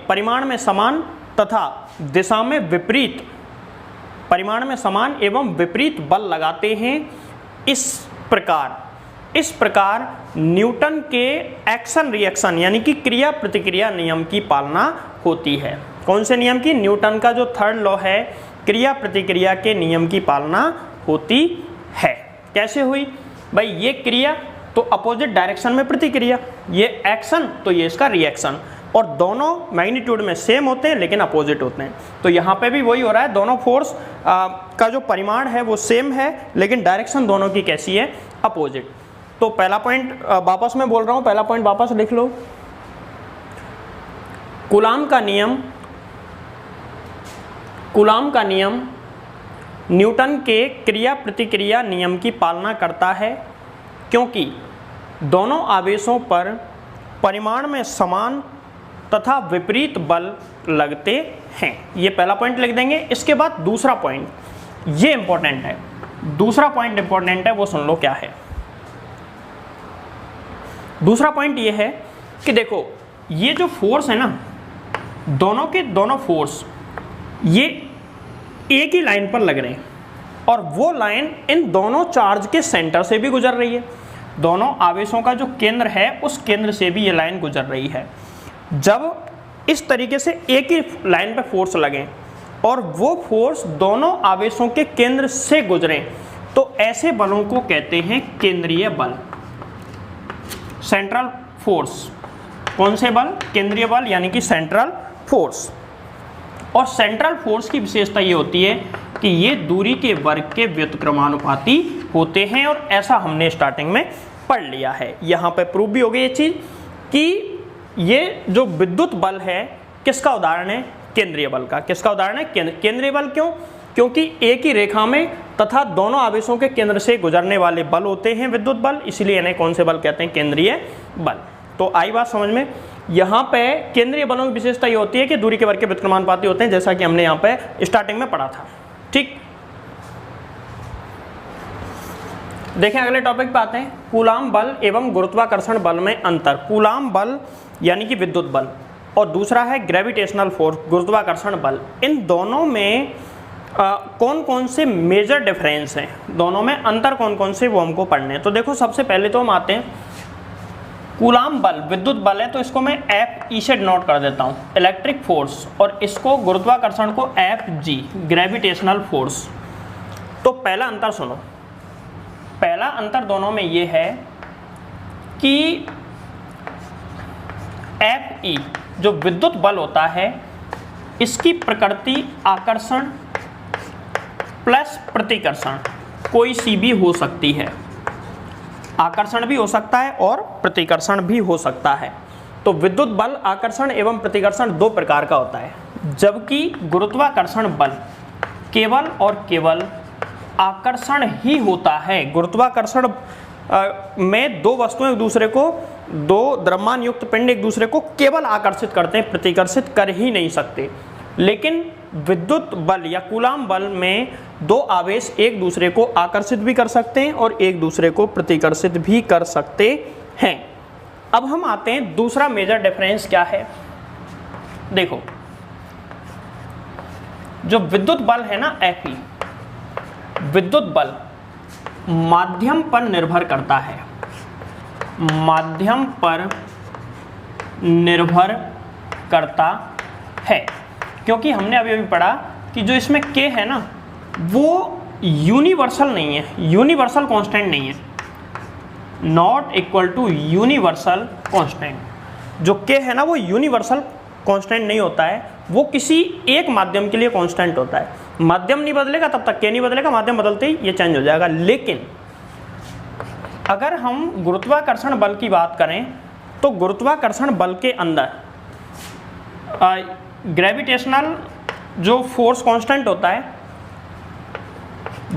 परिमाण में समान तथा दिशा में विपरीत, परिमाण में समान एवं विपरीत बल लगाते हैं। इस प्रकार न्यूटन के एक्शन रिएक्शन यानी कि क्रिया प्रतिक्रिया नियम की पालना होती है। कौन से नियम की? न्यूटन का जो 3rd लॉ है, क्रिया प्रतिक्रिया के नियम की पालना होती है। कैसे हुई भाई? ये क्रिया तो अपोजिट डायरेक्शन में प्रतिक्रिया, ये एक्शन तो ये इसका रिएक्शन, और दोनों मैग्नीट्यूड में सेम होते हैं लेकिन अपोजिट होते हैं। तो यहाँ पे भी वही हो रहा है, दोनों फोर्स का जो परिमाण है वो सेम है लेकिन डायरेक्शन दोनों की कैसी है? अपोजिट। तो पहला पॉइंट वापस मैं बोल रहा हूँ, पहला पॉइंट वापस लिख लो। कूलाम का नियम न्यूटन के क्रिया प्रतिक्रिया नियम की पालना करता है क्योंकि दोनों आवेशों पर परिमाण में समान तथा विपरीत बल लगते हैं। ये पहला पॉइंट लिख देंगे। इसके बाद दूसरा पॉइंट, ये इंपॉर्टेंट है। दूसरा पॉइंट इंपॉर्टेंट है, वो सुन लो क्या है। दूसरा पॉइंट ये है कि देखो ये जो फोर्स है ना, दोनों के दोनों फोर्स ये एक ही लाइन पर लग रहे हैं और वो लाइन इन दोनों चार्ज के सेंटर से भी गुजर रही है। दोनों आवेशों का जो केंद्र है उस केंद्र से भी ये लाइन गुजर रही है। जब इस तरीके से एक ही लाइन पे फोर्स लगे और वो फोर्स दोनों आवेशों के केंद्र से गुजरें तो ऐसे बलों को कहते हैं केंद्रीय बल, सेंट्रल फोर्स। कौन से बल? केंद्रीय बल यानी कि सेंट्रल फोर्स। और सेंट्रल फोर्स की विशेषता ये होती है कि ये दूरी के वर्ग के व्युत्क्रमानुपाती होते हैं और ऐसा हमने स्टार्टिंग में पढ़ लिया है। यहाँ पे प्रूव भी हो गई ये चीज़ कि ये जो विद्युत बल है किसका उदाहरण है? केंद्रीय बल का। किसका उदाहरण है? केंद्रीय बल। क्यों? क्योंकि एक ही रेखा में तथा दोनों आवेशों के केंद्र से गुजरने वाले बल होते हैं विद्युत बल, इसलिए इन्हें कौन से बल कहते हैं? केंद्रीय बल। तो आई बात समझ में? यहाँ पे केंद्रीय बलों की विशेषता ये होती है कि दूरी के वर्ग के व्युत्क्रमानुपाती होते हैं, जैसा कि हमने यहाँ पे स्टार्टिंग में पढ़ा था। ठीक, देखें अगले टॉपिक पे आते हैं। कूलाम बल एवं गुरुत्वाकर्षण बल में अंतर। कूलाम बल यानी कि विद्युत बल और दूसरा है ग्रेविटेशनल फोर्स, गुरुत्वाकर्षण बल। इन दोनों में कौन कौन से मेजर डिफरेंस हैं, दोनों में अंतर कौन कौन से, वो हमको पढ़ने हैं। तो देखो सबसे पहले तो हम आते हैं कूलाम बल विद्युत बल है तो इसको मैं एफ ई से डिनोट कर देता हूँ, इलेक्ट्रिक फोर्स, और इसको गुरुत्वाकर्षण को एफ जी, ग्रेविटेशनल फोर्स। तो पहला अंतर सुनो, पहला अंतर दोनों में ये है कि एफ ई जो विद्युत बल होता है इसकी प्रकृति आकर्षण प्लस प्रतिकर्षण कोई सी भी हो सकती है। आकर्षण भी हो सकता है और प्रतिकर्षण भी हो सकता है। तो विद्युत बल आकर्षण एवं प्रतिकर्षण दो प्रकार का होता है, जबकि गुरुत्वाकर्षण बल केवल और केवल आकर्षण ही होता है। गुरुत्वाकर्षण में दो वस्तुएं एक दूसरे को, दो द्रव्यमान युक्त पिंड एक दूसरे को केवल आकर्षित करते हैं, प्रतिकर्षित कर ही नहीं सकते। लेकिन विद्युत बल या कूलाम बल में दो आवेश एक दूसरे को आकर्षित भी कर सकते हैं और एक दूसरे को प्रतिकर्षित भी कर सकते हैं। अब हम आते हैं दूसरा मेजर डिफरेंस क्या है। देखो, जो विद्युत बल है ना Fe, विद्युत बल माध्यम पर निर्भर करता है, माध्यम पर निर्भर करता है, क्योंकि हमने अभी पढ़ा कि जो इसमें K है ना वो यूनिवर्सल नहीं है, यूनिवर्सल कांस्टेंट नहीं है, not equal to universal constant. जो K है ना वो यूनिवर्सल कांस्टेंट नहीं होता है, वो किसी एक माध्यम के लिए कांस्टेंट होता है। माध्यम नहीं बदलेगा तब तक K नहीं बदलेगा, माध्यम बदलते ही ये चेंज हो जाएगा। लेकिन अगर हम गुरुत्वाकर्षण बल की बात करें तो गुरुत्वाकर्षण बल के अंदर ग्रेविटेशनल जो फोर्स कांस्टेंट होता है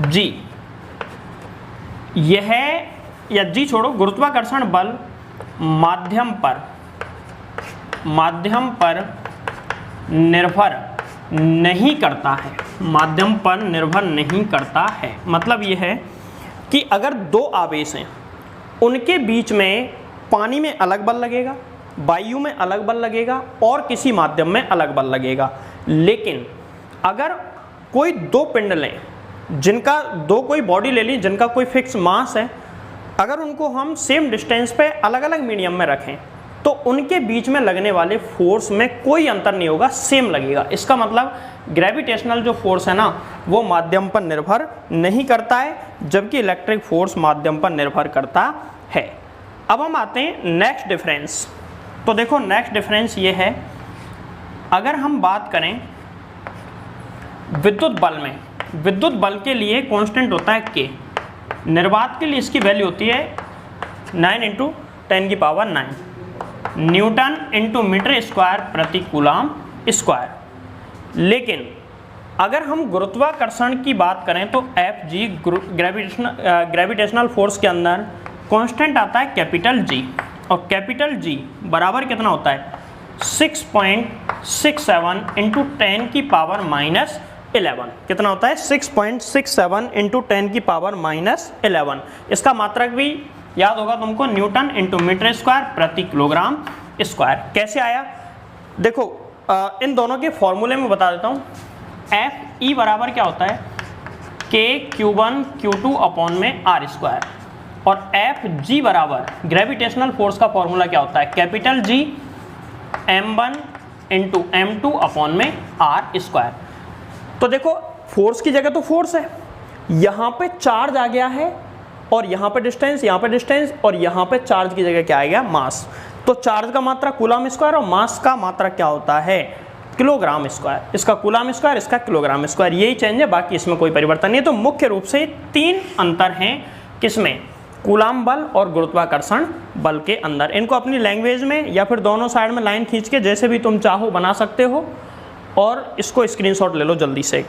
G, यह या G छोड़ो, गुरुत्वाकर्षण बल माध्यम पर निर्भर नहीं करता है, माध्यम पर निर्भर नहीं करता है। मतलब यह है कि अगर दो आवेश हैं उनके बीच में पानी में अलग बल लगेगा, वायु में अलग बल लगेगा और किसी माध्यम में अलग बल लगेगा। लेकिन अगर कोई दो पिंड लें जिनका दो कोई बॉडी ले ली जिनका कोई फिक्स मास है, अगर उनको हम सेम डिस्टेंस पे अलग अलग मीडियम में रखें तो उनके बीच में लगने वाले फोर्स में कोई अंतर नहीं होगा, सेम लगेगा। इसका मतलब ग्रेविटेशनल जो फोर्स है ना वो माध्यम पर निर्भर नहीं करता है, जबकि इलेक्ट्रिक फोर्स माध्यम पर निर्भर करता है। अब हम आते हैं नेक्स्ट डिफरेंस। तो देखो नेक्स्ट डिफरेंस ये है, अगर हम बात करें विद्युत बल में, विद्युत बल के लिए कांस्टेंट होता है K, निर्वात के लिए इसकी वैल्यू होती है 9 × 10⁹ न्यूटन इंटू मीटर स्क्वायर प्रति कूलाम स्क्वायर। लेकिन अगर हम गुरुत्वाकर्षण की बात करें तो Fg ग्रेविटेशनल फोर्स के अंदर कांस्टेंट आता है कैपिटल G, और कैपिटल G बराबर कितना होता है 6.67 × 10⁻11। कितना होता है 6.67 × 10⁻11। इसका मात्रक भी याद होगा तुमको, न्यूटन इंटू मीटर स्क्वायर प्रति किलोग्राम स्क्वायर। कैसे आया देखो, इन दोनों के फॉर्मूले में बता देता हूँ। Fe बराबर क्या होता है K⁴1 Q2 अपॉन में r², और Fg बराबर ग्रेविटेशनल फोर्स का फॉर्मूला क्या होता है capital G m1 × m2 upon में r²। तो देखो फोर्स की जगह तो फोर्स है, यहाँ पे चार्ज आ गया है और यहाँ पे डिस्टेंस, यहाँ पे डिस्टेंस, और यहाँ पे चार्ज की जगह क्या आ गया मास। तो चार्ज का मात्रा कूलाम स्क्वायर और मास का मात्रा क्या होता है किलोग्राम स्क्वायर। इसका कूलाम स्क्वायर, इसका किलोग्राम स्क्वायर, यही चेंज है, बाकी इसमें कोई परिवर्तन नहीं है। तो मुख्य रूप से तीन अंतर हैं किसमें, कूलाम बल और गुरुत्वाकर्षण बल के अंदर। इनको अपनी लैंग्वेज में या फिर दोनों साइड में लाइन खींच के जैसे भी तुम चाहो बना सकते हो, और इसको स्क्रीनशॉट ले लो जल्दी से।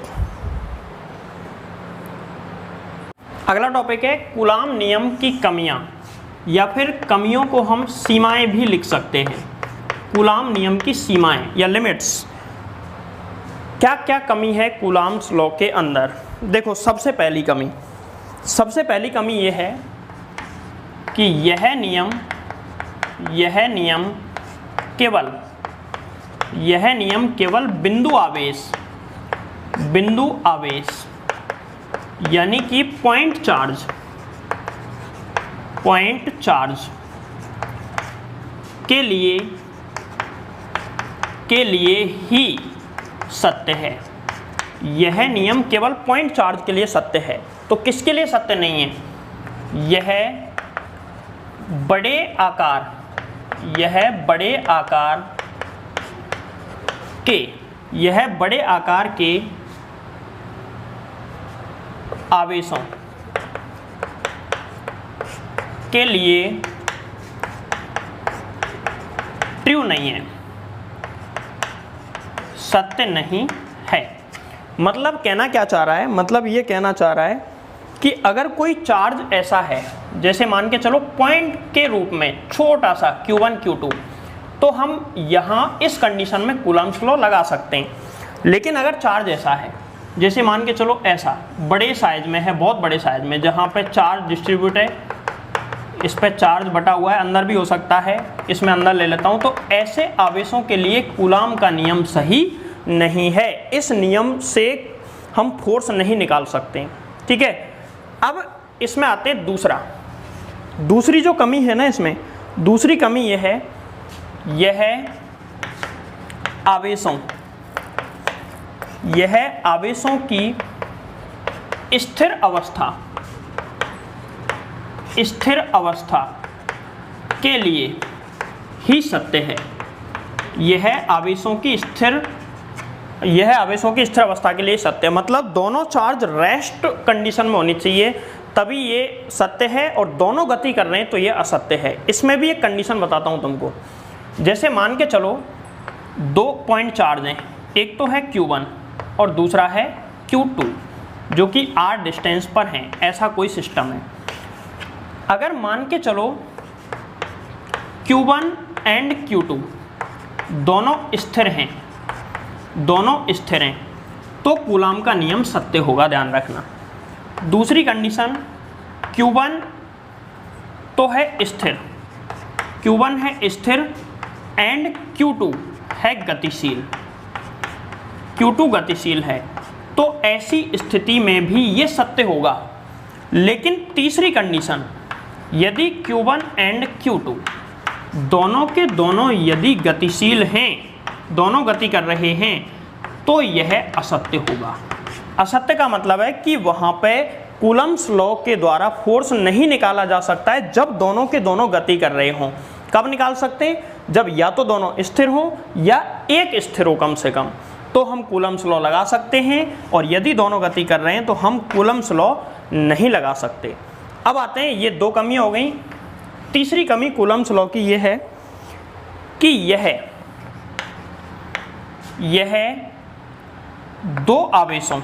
अगला टॉपिक है कूलाम नियम की कमियां, या फिर कमियों को हम सीमाएं भी लिख सकते हैं। कूलाम नियम की सीमाएं या लिमिट्स, क्या क्या कमी है कूलाम्स लॉ के अंदर। देखो सबसे पहली कमी ये है कि यह नियम केवल बिंदु आवेश यानी कि पॉइंट चार्ज के लिए ही सत्य है। यह नियम केवल पॉइंट चार्ज के लिए सत्य है। तो किसके लिए सत्य नहीं है, यह बड़े आकार के आवेशों के लिए ट्रू नहीं है, सत्य नहीं है। मतलब कहना क्या चाह रहा है, मतलब ये कहना चाह रहा है कि अगर कोई चार्ज ऐसा है, जैसे मान के चलो पॉइंट के रूप में छोटा सा Q1 Q2, तो हम यहाँ इस कंडीशन में कूलम्ब्स लॉ लगा सकते हैं। लेकिन अगर चार्ज ऐसा है, जैसे मान के चलो ऐसा बड़े साइज में है, बहुत बड़े साइज में, जहाँ पे चार्ज डिस्ट्रीब्यूट है, इस पे चार्ज बटा हुआ है, अंदर भी हो सकता है, इसमें अंदर ले लेता हूँ, तो ऐसे आवेशों के लिए कूलाम का नियम सही नहीं है। इस नियम से हम फोर्स नहीं निकाल सकते, ठीक है। अब इसमें आते हैं दूसरी जो कमी है ना, इसमें दूसरी कमी यह है आवेशों की स्थिर अवस्था के लिए ही सत्य है। यह आवेशों की स्थिर अवस्था के लिए सत्य है। मतलब दोनों चार्ज रेस्ट कंडीशन में होनी चाहिए, तभी ये सत्य है, और दोनों गति कर रहे हैं तो ये असत्य है। इसमें भी एक कंडीशन बताता हूँ तुमको। जैसे मान के चलो 2 पॉइंट चार्ज हैं, एक तो है Q1 और दूसरा है Q2, जो कि r डिस्टेंस पर हैं, ऐसा कोई सिस्टम है। अगर मान के चलो Q1 एंड Q2 दोनों स्थिर हैं, तो कूलाम का नियम सत्य होगा, ध्यान रखना। दूसरी कंडीशन, Q1 तो है स्थिर, एंड Q2 है गतिशील, है, तो ऐसी स्थिति में भी ये सत्य होगा। लेकिन तीसरी कंडीशन, यदि Q1 एंड Q2 दोनों के दोनों यदि गतिशील हैं, दोनों गति कर रहे हैं, तो यह असत्य होगा। असत्य का मतलब है कि वहाँ पे कूलम्ब्स लॉ के द्वारा फोर्स नहीं निकाला जा सकता है जब दोनों के दोनों गति कर रहे हों। कब निकाल सकते हैं? जब या तो दोनों स्थिर हों या एक स्थिर हो कम से कम, तो हम कूलम्ब्स लॉ लगा सकते हैं। और यदि दोनों गति कर रहे हैं तो हम कूलम्ब्स लॉ नहीं लगा सकते। अब आते हैं, ये 2 कमियां हो गई। तीसरी कमी कूलम्ब्स लॉ की यह है कि यह 2 आवेशों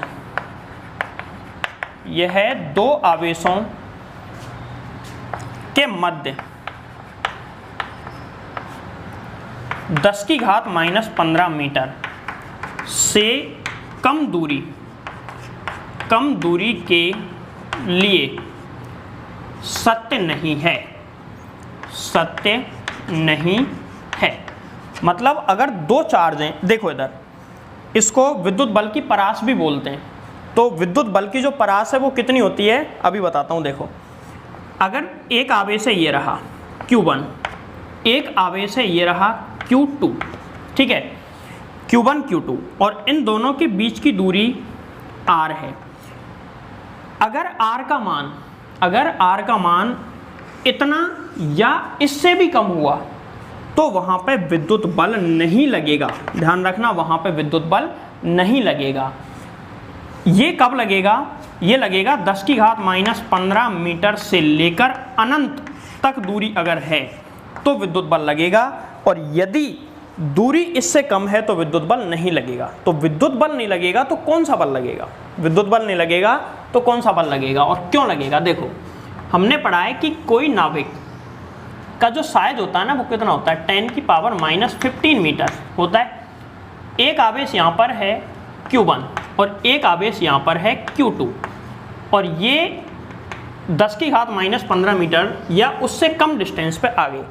के मध्य 10⁻⁻15 मीटर से कम दूरी के लिए सत्य नहीं है। मतलब अगर 2 चार्ज हैं, देखो इधर, इसको विद्युत बल की परास भी बोलते हैं। तो विद्युत बल की जो परास है वो कितनी होती है, अभी बताता हूँ। देखो, अगर एक आवेश है ये रहा Q1, एक आवेश है ये रहा Q2, ठीक है, Q1 Q2, और इन दोनों के बीच की दूरी R है। अगर R का मान इतना या इससे भी कम हुआ तो वहाँ पे विद्युत बल नहीं लगेगा। ध्यान रखना, वहाँ पे विद्युत बल नहीं लगेगा। ये कब लगेगा? ये लगेगा 10⁻⁻15 मीटर से लेकर अनंत तक दूरी अगर है तो विद्युत बल लगेगा, और यदि दूरी इससे कम है तो विद्युत बल नहीं लगेगा। तो विद्युत बल नहीं लगेगा तो कौन सा बल लगेगा? विद्युत बल नहीं लगेगा तो कौन सा बल लगेगा और क्यों लगेगा? देखो, हमने पढ़ा है कि कोई नाविक का जो साइज होता है ना, वो कितना होता है? 10⁻⁻15 मीटर होता है। एक आवेश यहाँ पर है Q1 और एक आवेश यहाँ पर है Q2, और ये 10⁻⁻15 मीटर या उससे कम डिस्टेंस पे आ गए।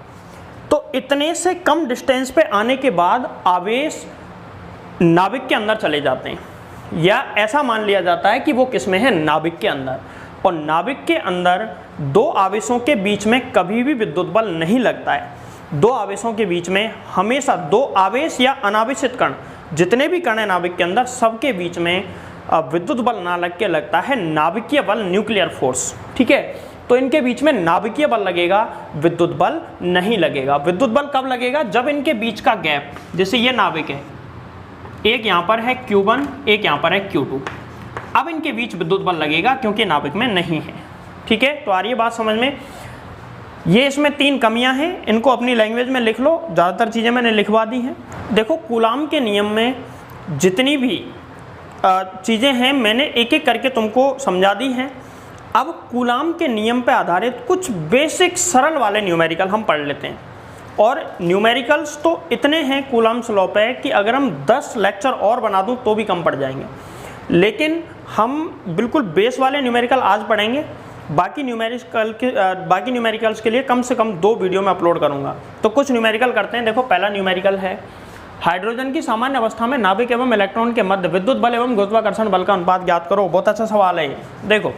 तो इतने से कम डिस्टेंस पे आने के बाद आवेश नाविक के अंदर चले जाते हैं, या ऐसा मान लिया जाता है कि वो किस में है? नाविक के अंदर। और नाविक के अंदर 2 आवेशों के बीच में कभी भी विद्युत बल नहीं लगता है। 2 आवेशों के बीच में हमेशा 2 आवेश या अनावेशित कण, जितने भी कण हैं नाविक के अंदर, सबके बीच में विद्युत बल ना लग के लगता है नाभिकीय बल, न्यूक्लियर फोर्स, ठीक है। तो इनके बीच में नाभिकीय बल लगेगा, विद्युत बल नहीं लगेगा। विद्युत बल कब लगेगा? जब इनके बीच का गैप, जैसे ये नाविक है, एक यहाँ पर है Q1, एक यहाँ पर है Q2, अब इनके बीच विद्युत बल लगेगा क्योंकि नाभिक में नहीं है, ठीक है। तो आ रही है बात समझ में? ये इसमें 3 कमियां हैं, इनको अपनी लैंग्वेज में लिख लो, ज़्यादातर चीज़ें मैंने लिखवा दी हैं। देखो कूलाम के नियम में जितनी भी चीज़ें हैं मैंने एक एक करके तुमको समझा दी हैं। अब कूलाम के नियम पर आधारित कुछ बेसिक सरल वाले न्यूमेरिकल हम पढ़ लेते हैं। और न्यूमेरिकल्स तो इतने हैं कूलाम्स लॉ पे कि अगर हम 10 लेक्चर और बना दूं तो भी कम पड़ जाएंगे, लेकिन हम बिल्कुल बेस वाले न्यूमेरिकल आज पढ़ेंगे। बाकी न्यूमेरिकल्स के लिए कम से कम 2 वीडियो में अपलोड करूंगा। तो कुछ न्यूमेरिकल करते हैं। देखो पहला न्यूमेरिकल है, हाइड्रोजन की सामान्य अवस्था में नाभिक एवं इलेक्ट्रॉन के मध्य विद्युत बल एवं गुरुत्वाकर्षण बल का अनुपात ज्ञात करो। बहुत अच्छा सवाल है ये। देखो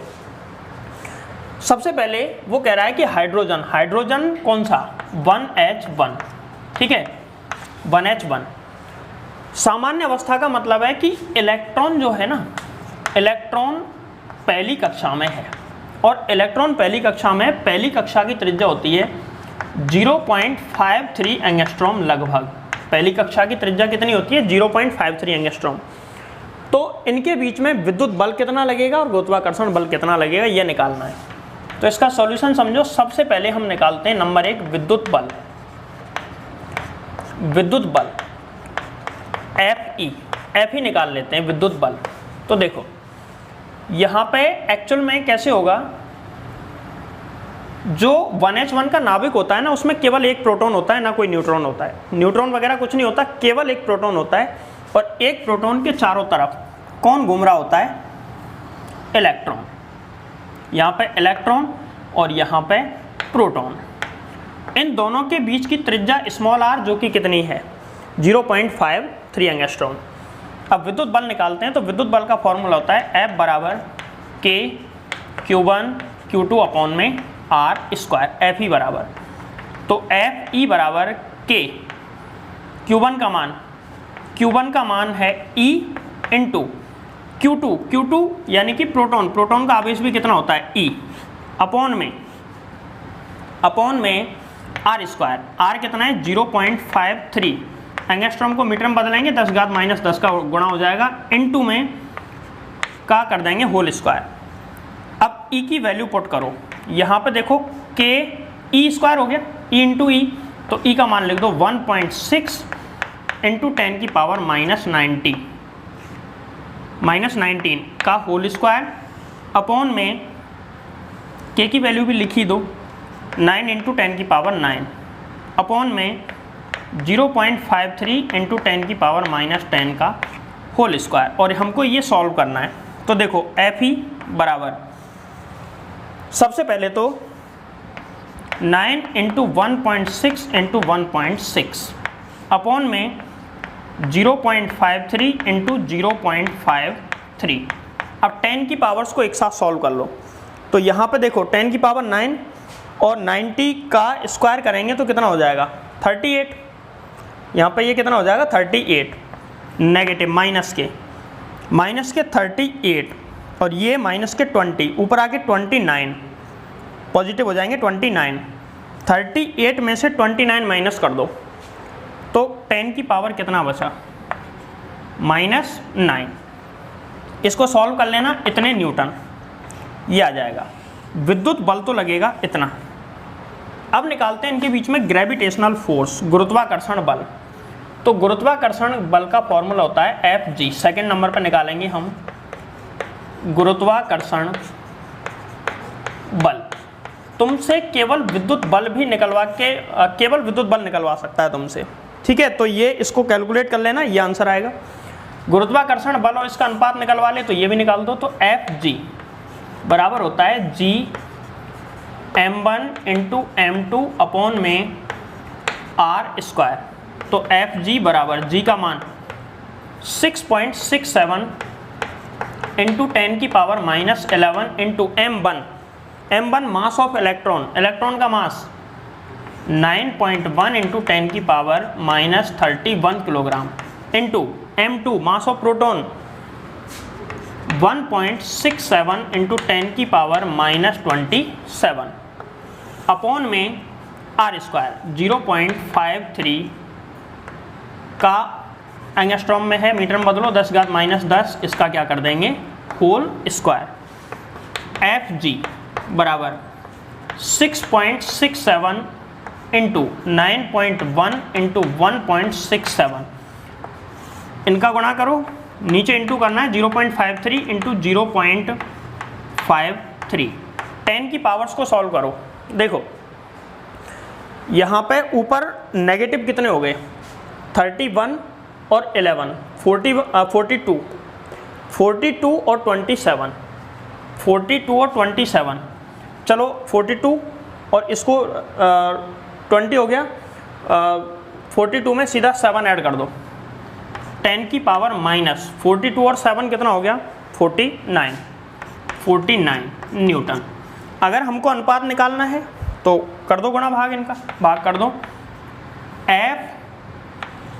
सबसे पहले वो कह रहा है कि हाइड्रोजन कौन सा, 1H1, ठीक है, 1H1 सामान्य अवस्था का मतलब है कि इलेक्ट्रॉन जो है ना, इलेक्ट्रॉन पहली कक्षा में है, और इलेक्ट्रॉन पहली कक्षा में, पहली कक्षा की त्रिज्या होती है 0.53 एंगस्ट्रॉम लगभग। पहली कक्षा की त्रिज्या कितनी होती है, 0.53 एंगस्ट्रॉम। तो इनके बीच में विद्युत बल कितना लगेगा और गुरुत्वाकर्षण बल कितना लगेगा, यह निकालना है। तो इसका सॉल्यूशन समझो। सबसे पहले हम निकालते हैं नंबर 1 विद्युत बल Fe निकाल लेते हैं विद्युत बल। तो देखो यहाँ पे एक्चुअल में कैसे होगा, जो 1H1 का नाभिक होता है ना, उसमें केवल एक प्रोटॉन होता है, ना कोई न्यूट्रॉन होता है। न्यूट्रॉन वगैरह कुछ नहीं होता, केवल एक प्रोटॉन होता है। और एक प्रोटॉन के चारों तरफ कौन घूम रहा होता है, इलेक्ट्रॉन। यहाँ पे इलेक्ट्रॉन और यहाँ पे प्रोटॉन। इन दोनों के बीच की त्रिज्या स्मॉल r जो कि कितनी है, 0.53 एंगस्ट्रॉम। अब विद्युत बल निकालते हैं। तो विद्युत बल का फॉर्मूला होता है F बराबर K Q1 Q2 अपॉन में R²। Fe बराबर, तो Fe बराबर K, Q1 का मान है E इंटू Q2 यानी कि प्रोटॉन का आवेश भी कितना होता है, E, अपॉन में R²। R कितना है, 0.53 एंगस्ट्रॉम को मीटर में बदलेंगे, 10⁻−10 का गुणा हो जाएगा, इनटू में का कर देंगे होल स्क्वायर। अब E की वैल्यू पुट करो। यहाँ पे देखो K E² हो गया, E इंटू E, तो E का मान लिख दो 1.6 इंटू 10 की पावर -19 का होल स्क्वायर, अपॉन में K की वैल्यू भी लिखी दो, 9 इंटू 10 की पावर 9, अपॉन में 0.53 इंटू 10 की पावर -10 का होल स्क्वायर। और हमको ये सॉल्व करना है। तो देखो Fe बराबर, सबसे पहले तो 9 इंटू 1.6 इंटू 1.6 अपॉन में 0.53 इंटू 0.53। अब 10 की पावर्स को एक साथ सॉल्व कर लो। तो यहाँ पे देखो 10 की पावर 9 और 90 का स्क्वायर करेंगे तो कितना हो जाएगा, 38। यहाँ पे ये कितना हो जाएगा, 38, नेगेटिव माइनस के 38, और ये माइनस के 20, ऊपर आके 29, पॉजिटिव हो जाएंगे 29। 38 में से 29 माइनस कर दो तो 10 की पावर कितना बचा, -9। इसको सॉल्व कर लेना, इतने न्यूटन ये आ जाएगा। विद्युत बल तो लगेगा इतना। अब निकालते हैं इनके बीच में ग्रेविटेशनल फोर्स, गुरुत्वाकर्षण बल। तो गुरुत्वाकर्षण बल का फॉर्मूला होता है Fg। सेकंड नंबर पर निकालेंगे हम गुरुत्वाकर्षण बल। तुमसे केवल विद्युत बल निकलवा सकता है तुमसे, ठीक है। तो ये इसको कैलकुलेट कर लेना, ये आंसर आएगा। गुरुत्वाकर्षण बल और इसका अनुपात निकलवा ले तो ये भी निकाल दो। तो Fg बराबर होता है G m1 into m2 upon में R²। तो Fg बराबर, G का मान 6.67 इंटू 10 की power -11 into m1 mass of electron का मास 9.1 इंटू 10 की power -31 kilogram, into m2 mass of proton 1.67 into 10 की पावर -27, अपॉन में R²। 0.53 का एंगस्ट्रॉम में है, मीटर में बदलो, 10⁻−10, इसका क्या कर देंगे, होल स्क्वायर। Fg बराबर 6.67 इंटू 9.1 इंटू 1.67, इनका गुणा करो, नीचे इंटू करना है 0.53 इंटू 0.53। 10 की पावर्स को सॉल्व करो। देखो यहाँ पे ऊपर नेगेटिव कितने हो गए, 31 और 11, 42 और 27, 42 और 27, चलो 42 और इसको 20 हो गया, 42 में सीधा 7 ऐड कर दो, 10 की पावर माइनस 42 और 7 कितना हो गया, 49 न्यूटन। अगर हमको अनुपात निकालना है तो कर दो गुणा भाग, इनका भाग कर दो, एफ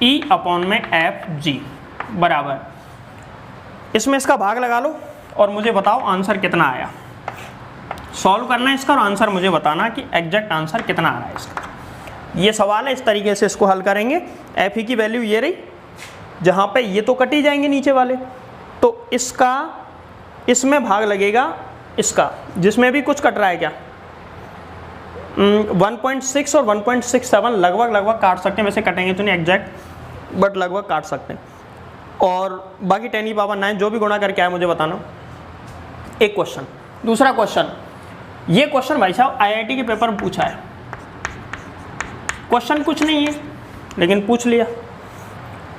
ई अपॉन में एफ जी बराबर, इसमें इसका भाग लगा लो और मुझे बताओ आंसर कितना आया। सॉल्व करना है इसका और आंसर मुझे बताना कि एग्जैक्ट आंसर कितना आ रहा है इसका। ये सवाल है, इस तरीके से इसको हल करेंगे। एफ ई की वैल्यू ये रही, जहाँ पे ये तो कट ही जाएंगे नीचे वाले, तो इसका इसमें भाग लगेगा इसका, जिसमें भी कुछ कट रहा है क्या, 1.6 और 1.67 लगभग काट सकते हैं, वैसे कटेंगे तो नहीं एग्जैक्ट, बट लगभग काट सकते हैं। और बाकी 10 की पावर 9 जो भी गुणा करके आए मुझे बताना। एक क्वेश्चन। दूसरा क्वेश्चन, ये क्वेश्चन भाई साहब आईआईटी के पेपर में पूछा है। क्वेश्चन कुछ नहीं है लेकिन पूछ लिया।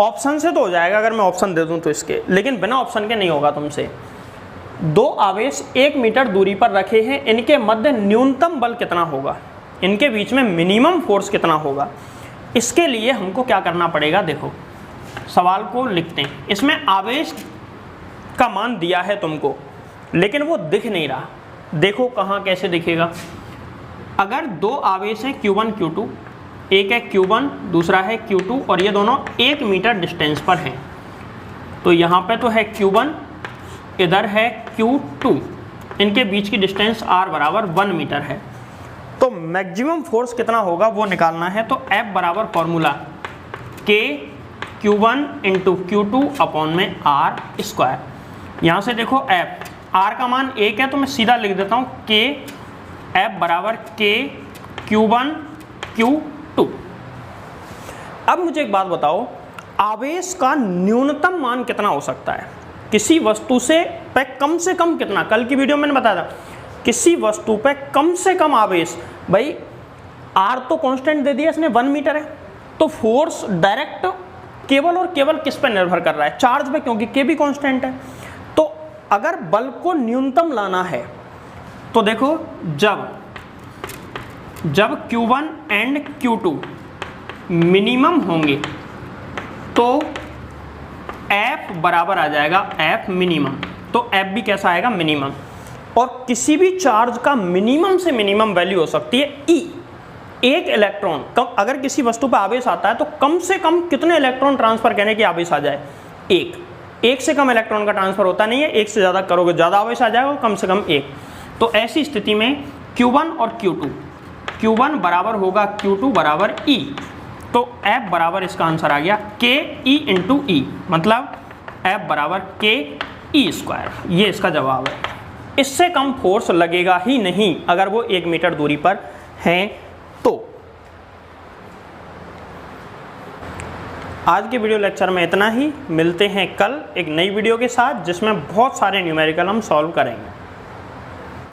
ऑप्शन से तो हो जाएगा अगर मैं ऑप्शन दे दूं तो इसके, लेकिन बिना ऑप्शन के नहीं होगा तुमसे। दो आवेश 1 मीटर दूरी पर रखे हैं, इनके मध्य न्यूनतम बल कितना होगा, इनके बीच में मिनिमम फोर्स कितना होगा। इसके लिए हमको क्या करना पड़ेगा, देखो सवाल को लिखते हैं। इसमें आवेश का मान दिया है तुमको, लेकिन वो दिख नहीं रहा। देखो कहाँ कैसे दिखेगा। अगर दो आवेश हैं Q1 Q2, एक है Q1 दूसरा है Q2 और ये दोनों 1 मीटर डिस्टेंस पर हैं, तो यहाँ पे तो है Q1, इधर है Q2, इनके बीच की डिस्टेंस r बराबर 1 मीटर है। तो मैक्सिमम फोर्स कितना होगा वो निकालना है। तो F बराबर formula K Q1 into Q2 upon में R स्क्वायर। यहाँ से देखो F, R का मान 1 है तो मैं सीधा लिख देता हूँ K, F बराबर K Q1 Q2। अब मुझे एक बात बताओ, आवेश का न्यूनतम मान कितना हो सकता है किसी वस्तु से कम कितना। कल की वीडियो में मैंने बताया था, किसी वस्तु पे कम से कम आवेश, भाई R तो कांस्टेंट दे दिया इसने 1 मीटर है, तो फोर्स डायरेक्ट केवल और केवल किस पे निर्भर कर रहा है, चार्ज पे, क्योंकि K भी कांस्टेंट है। तो अगर बल को न्यूनतम लाना है तो देखो जब Q1 एंड Q2 मिनिमम होंगे तो F बराबर आ जाएगा F मिनिमम। तो F भी कैसा आएगा, मिनिमम। और किसी भी चार्ज का मिनिमम से मिनिमम वैल्यू हो सकती है E। एक इलेक्ट्रॉन कम, अगर किसी वस्तु पर आवेश आता है तो कम से कम कितने इलेक्ट्रॉन ट्रांसफर करने की आवेश आ जाए, एक से कम इलेक्ट्रॉन का ट्रांसफर होता नहीं है, एक से ज़्यादा करोगे ज़्यादा आवेश आ जाएगा, कम से कम एक। तो ऐसी स्थिति में Q1 और Q1 बराबर होगा Q2 बराबर E। तो F बराबर इसका आंसर आ गया K E इंटू E, मतलब F बराबर K E स्क्वायर। ये इसका जवाब है। इससे कम फोर्स लगेगा ही नहीं अगर वो 1 मीटर दूरी पर हैं तो। आज के वीडियो लेक्चर में इतना ही। मिलते हैं कल एक नई वीडियो के साथ जिसमें बहुत सारे न्यूमेरिकल हम सॉल्व करेंगे।